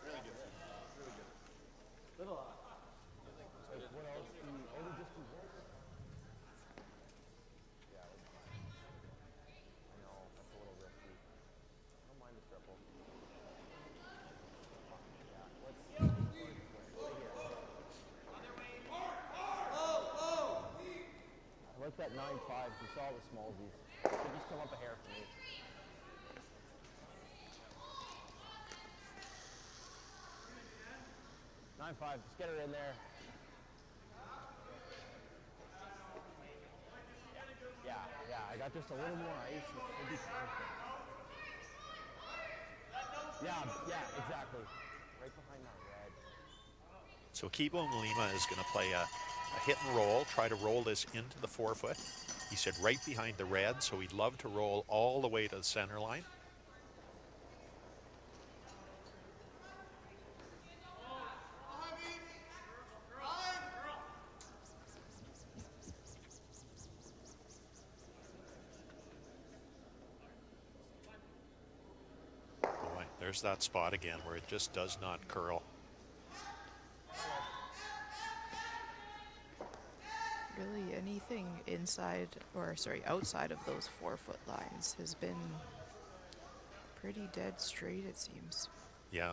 I like that 9-5. You saw the smallsies. They just come up a hair for me. 9-5, just get her in there. Yeah, I got just a little more ice. It'll be perfect. Yeah, exactly. Right behind that red. So Kibo Lima is going to play a hit and roll, try to roll this into the 4-foot. He said right behind the red, so he'd love to roll all the way to the center line. Boy, there's that spot again where it just does not curl. Really anything inside, or sorry, outside of those 4-foot lines has been pretty dead straight, it seems. Yeah.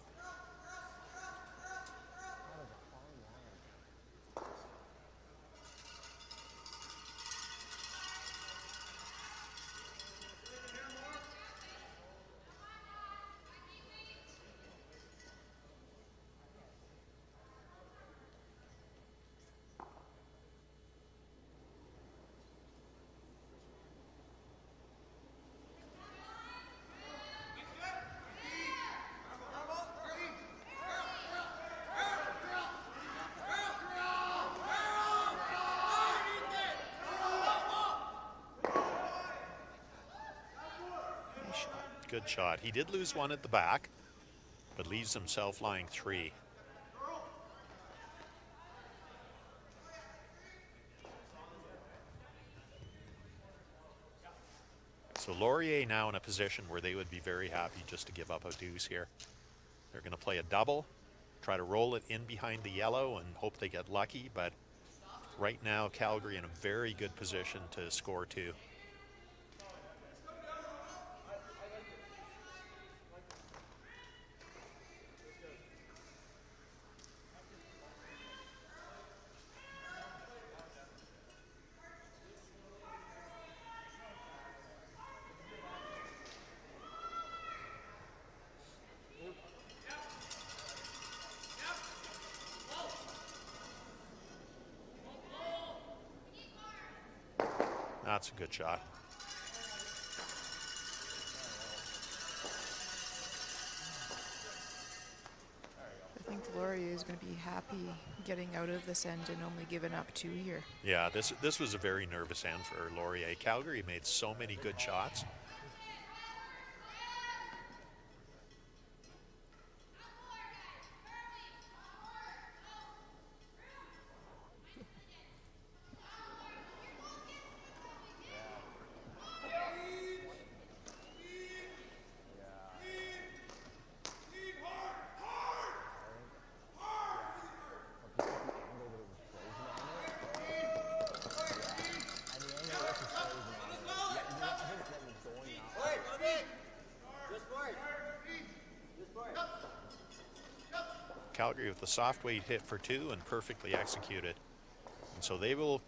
Good shot. He did lose one at the back, but leaves himself lying 3. So Laurier now in a position where they would be very happy just to give up a deuce here. They're going to play a double, try to roll it in behind the yellow and hope they get lucky, but right now Calgary in a very good position to score 2. That's a good shot. I think Laurier is going to be happy getting out of this end and only giving up 2 here. Yeah, this was a very nervous end for Laurier. Calgary made so many good shots. Calgary with the soft weight hit for 2 and perfectly executed. And so they will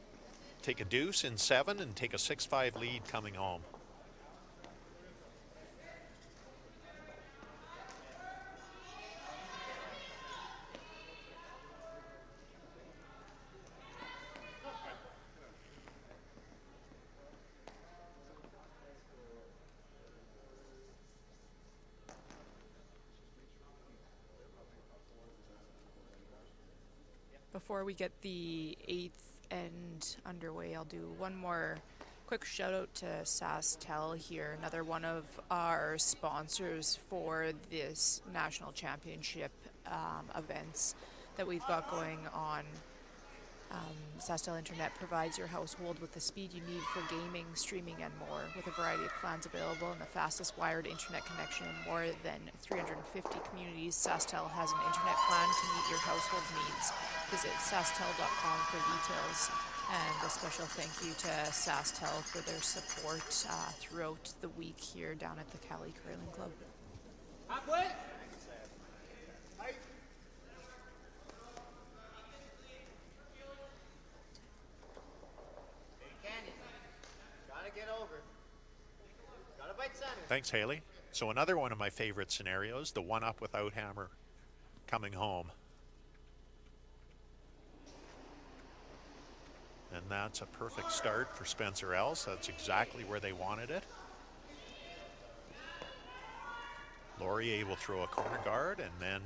take a deuce in 7 and take a 6-5 lead coming home. Before we get the 8th end underway, I'll do one more quick shout out to SaskTel here, another one of our sponsors for this national championship events that we've got going on. SaskTel Internet provides your household with the speed you need for gaming, streaming, and more, with a variety of plans available and the fastest wired internet connection in more than 350 communities. SaskTel has an internet plan to meet your household's needs. Visit sasktel.com for details. And a special thank you to SaskTel for their support throughout the week here down at the Cali Curling Club. Halfway. Thanks, Haley. So another one of my favorite scenarios, the one up without hammer coming home. And that's a perfect start for Spencer Ells. That's exactly where they wanted it. Laurier will throw a corner guard, and then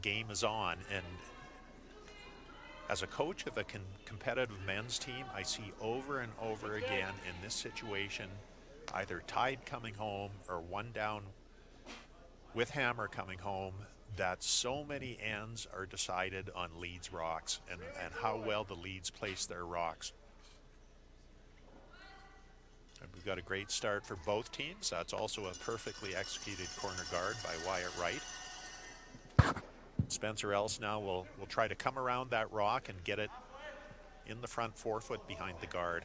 game is on. And as a coach of a competitive men's team, I see over and over again in this situation, either tied coming home or one down with hammer coming home, that so many ends are decided on leads rocks and how well the leads place their rocks. And we've got a great start for both teams. That's also a perfectly executed corner guard by Wyatt Wright. Spencer Ells now will try to come around that rock and get it in the front forefoot behind the guard.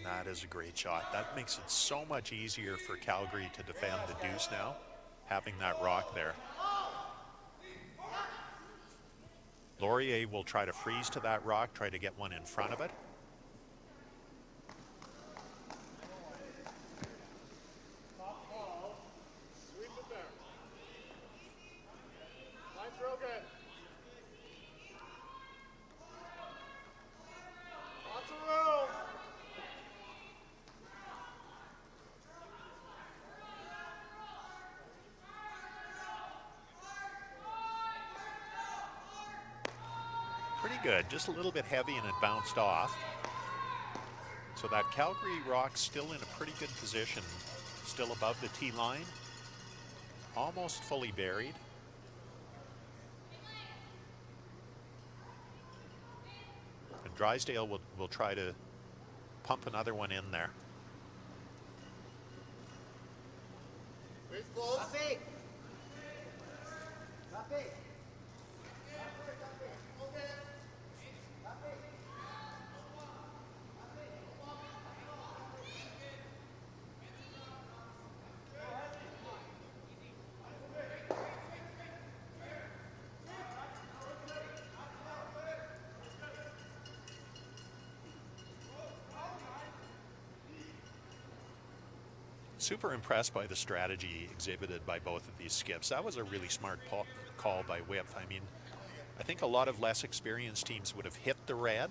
That is a great shot. That makes it so much easier for Calgary to defend the deuce now, having that rock there. Laurier will try to freeze to that rock, try to get one in front of it. Sweep it there. Line's real good. Lots of room. Pretty good, just a little bit heavy and it bounced off. So that Calgary rock's still in a pretty good position, still above the tee line, almost fully buried. And Drysdale will try to pump another one in there. Face close. Copy. Copy. Super impressed by the strategy exhibited by both of these skips. That was a really smart call by Whip. I mean, I think a lot of less experienced teams would have hit the red,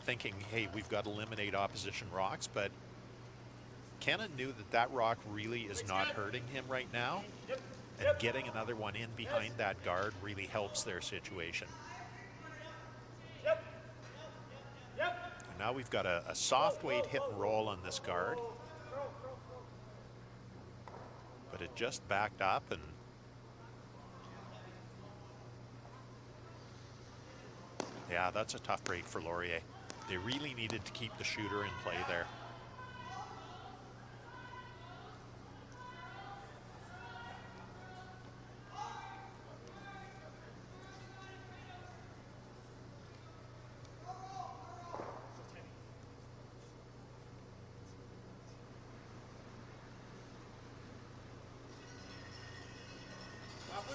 thinking, hey, we've got to eliminate opposition rocks, but Kennan knew that that rock really is not hurting him right now, and getting another one in behind that guard really helps their situation. And now we've got a soft weight hit and roll on this guard. But it just backed up, and yeah, that's a tough break for Laurier. They really needed to keep the shooter in play there.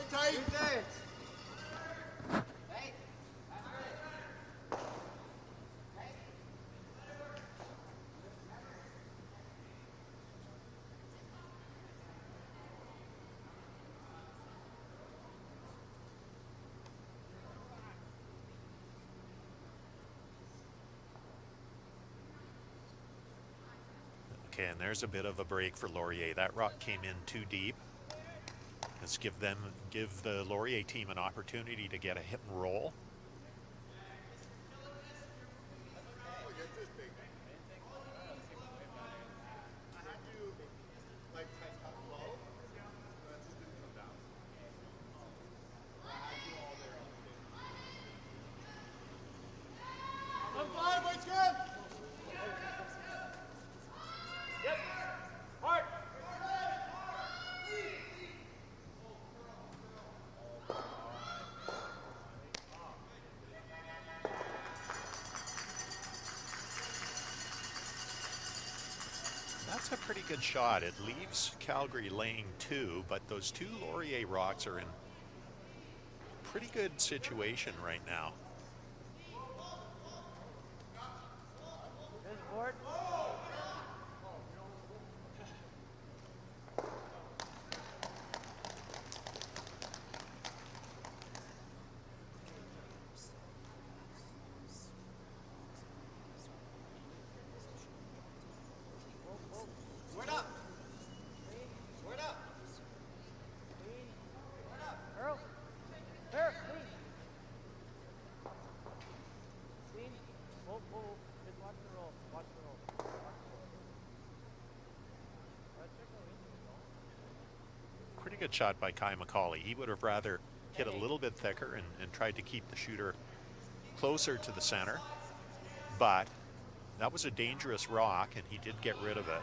tight. Okay, and there's a bit of a break for Laurier. That rock came in too deep. Let's give the Laurier team an opportunity to get a hit and roll. That's a pretty good shot. It leaves Calgary laying 2, but those 2 Laurier rocks are in pretty good situation right now. This board. Word up. Word up. Earl. There, clean. Clean. Whoa, whoa, whoa. Just watch the roll. Watch the roll. Watch the roll. Let's check the window, though. Pretty good shot by Kai McCauley. He would have rather hit a little bit thicker and tried to keep the shooter closer to the center. But that was a dangerous rock, and he did get rid of it.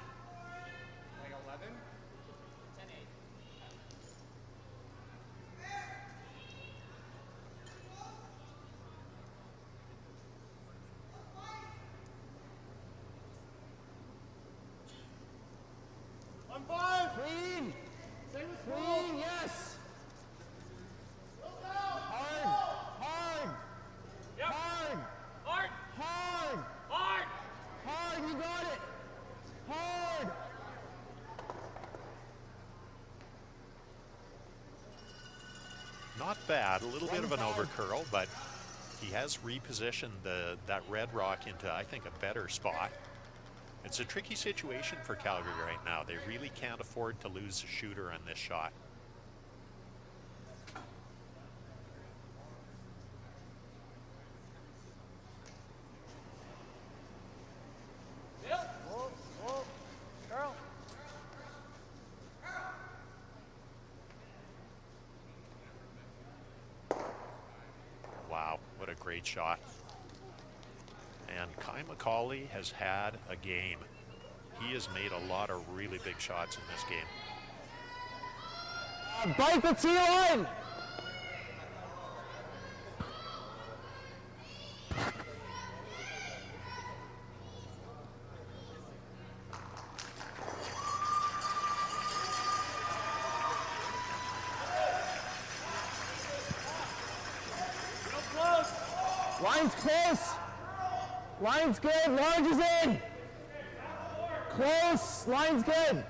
Like 11? 10-8. On 5. Clean. Same as Clean, yes. Hard. Hard. Yep. Hard. Hard! Hard. Hard! Hard. You got it. Hard. Not bad, a little bit of an overcurl, but he has repositioned that red rock into, I think, a better spot. It's a tricky situation for Calgary right now. They really can't afford to lose a shooter on this shot. Whoa, whoa. Earl. Wow, what a great shot. And Kai McCauley has had a game. He has made a lot of really big shots in this game. Bite the tee line. Line's close. Line's good. Large is in. Close. Line's good.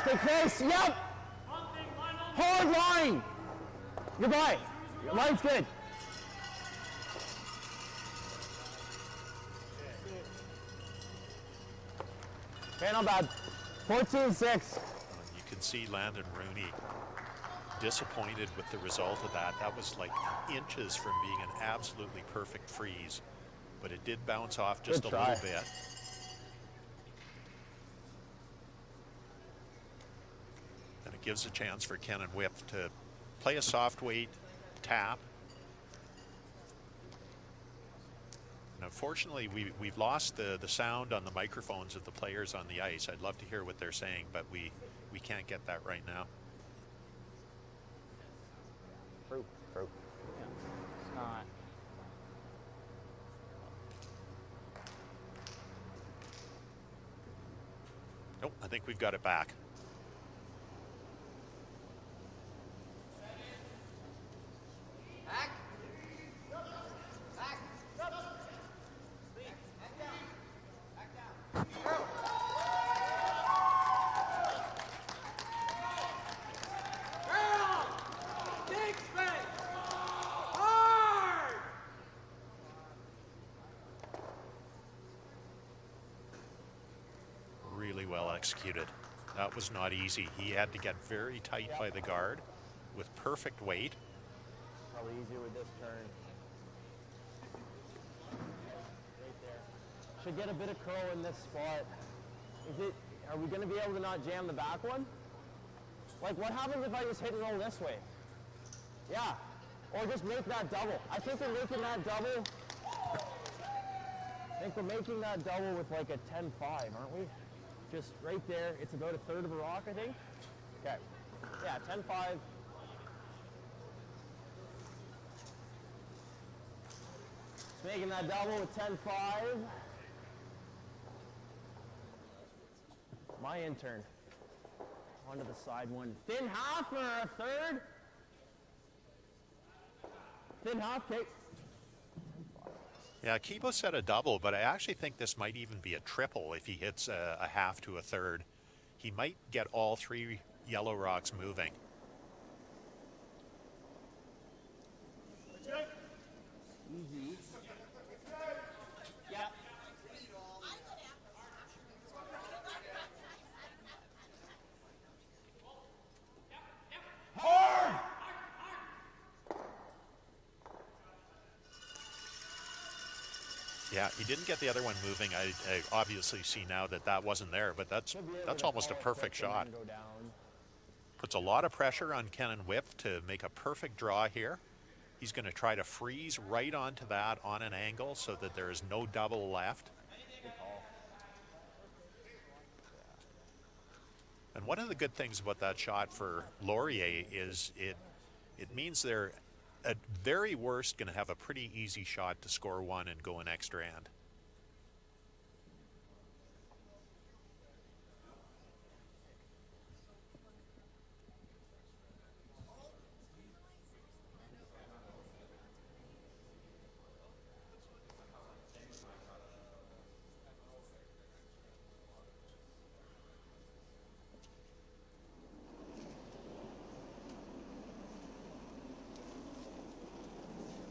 Stay close. Yep. Hard line. Goodbye. Line's good. Okay, not bad. 14-6. You can see Landon Rooney disappointed with the result of that. That was like inches from being an absolutely perfect freeze, but it did bounce off just a little bit. And it gives a chance for Ken and Whip to play a soft weight tap. And unfortunately, we've lost the sound on the microphones of the players on the ice. I'd love to hear what they're saying, but we can't get that right now. True. It's not. Nope, I think we've got it back. well executed. That was not easy. He had to get very tight by the guard with perfect weight. Probably easier with this turn. Right there. Should get a bit of curl in this spot. Are we going to be able to not jam the back one? Like, what happens if I just hit and roll this way? Yeah. Or just make that double. I think we're making that double. I think we're making that double with like a 10-5, aren't we? Just right there. It's about a third of a rock, I think. Okay. Yeah, 10-5. Just making that double with 10-5. My intern. Onto the side one. Thin half or a third? Thin half, okay. Yeah, Kibo said a double, but I actually think this might even be a triple if he hits a half to a third. He might get all three yellow rocks moving. Easy. Yeah. Hard! Yeah, he didn't get the other one moving. I obviously see now that that wasn't there, but that's almost a perfect shot. Puts a lot of pressure on Kenan Whip to make a perfect draw here. He's going to try to freeze right onto that on an angle so that there is no double left. And one of the good things about that shot for Laurier is it means they're at very worst going to have a pretty easy shot to score one and go an extra end.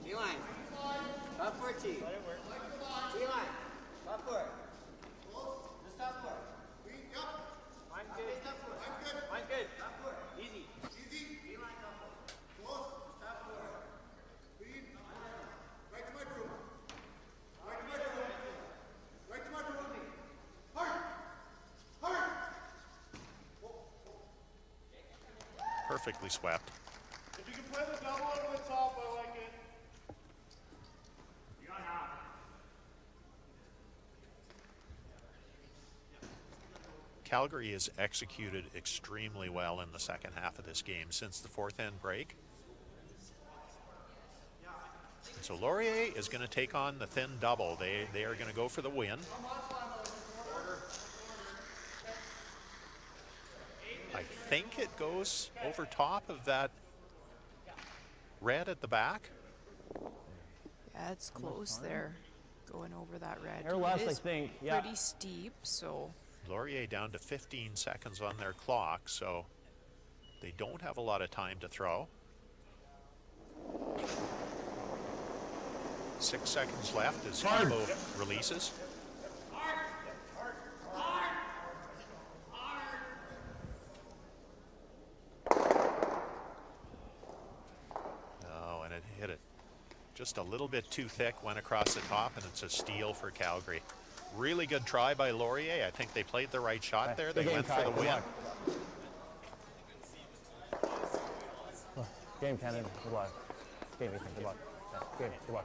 T-line. Top 14. T-line. Top 4. Just top 4. I'm good. I'm good. Top 4. Easy. T-line top 4. Close. Just top 4. Lead. Right to my broom. Right to my broom. Right to my broom. Hard. Hard. Perfectly swept. If you can play the double over the top, I like it. Calgary has executed extremely well in the second half of this game since the fourth end break. And so Laurier is going to take on the thin double. They are going to go for the win. I think it goes over top of that red at the back. Yeah, it's close there, going over that red. Or less, It I is think. Yeah. pretty steep, so Laurier down to 15 seconds on their clock, so they don't have a lot of time to throw. 6 seconds left as Kibo releases. Oh, and it hit it just a little bit too thick, went across the top, and it's a steal for Calgary. Really good try by Laurier. I think they played the right shot there. They went for the win. Game, Kenan. Good luck. Game, Ethan. Good luck. Game, good luck.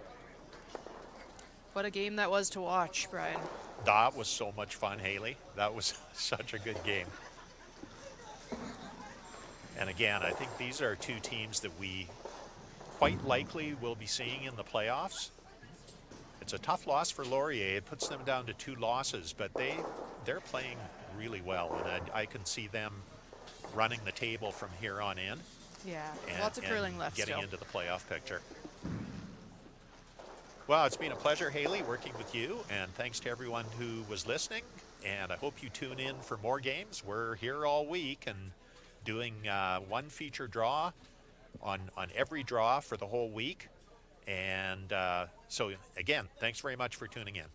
what a game that was to watch, Brian. That was so much fun, Haley. That was such a good game. And again, I think these are two teams that we quite likely will be seeing in the playoffs. It's a tough loss for Laurier. It puts them down to 2 losses, but they're playing really well, and I can see them running the table from here on in. Yeah, and, lots of curling left getting still. into the playoff picture. Well, it's been a pleasure, Haley, working with you, and thanks to everyone who was listening, and I hope you tune in for more games. We're here all week and doing one feature draw on every draw for the whole week. And so, again, thanks very much for tuning in.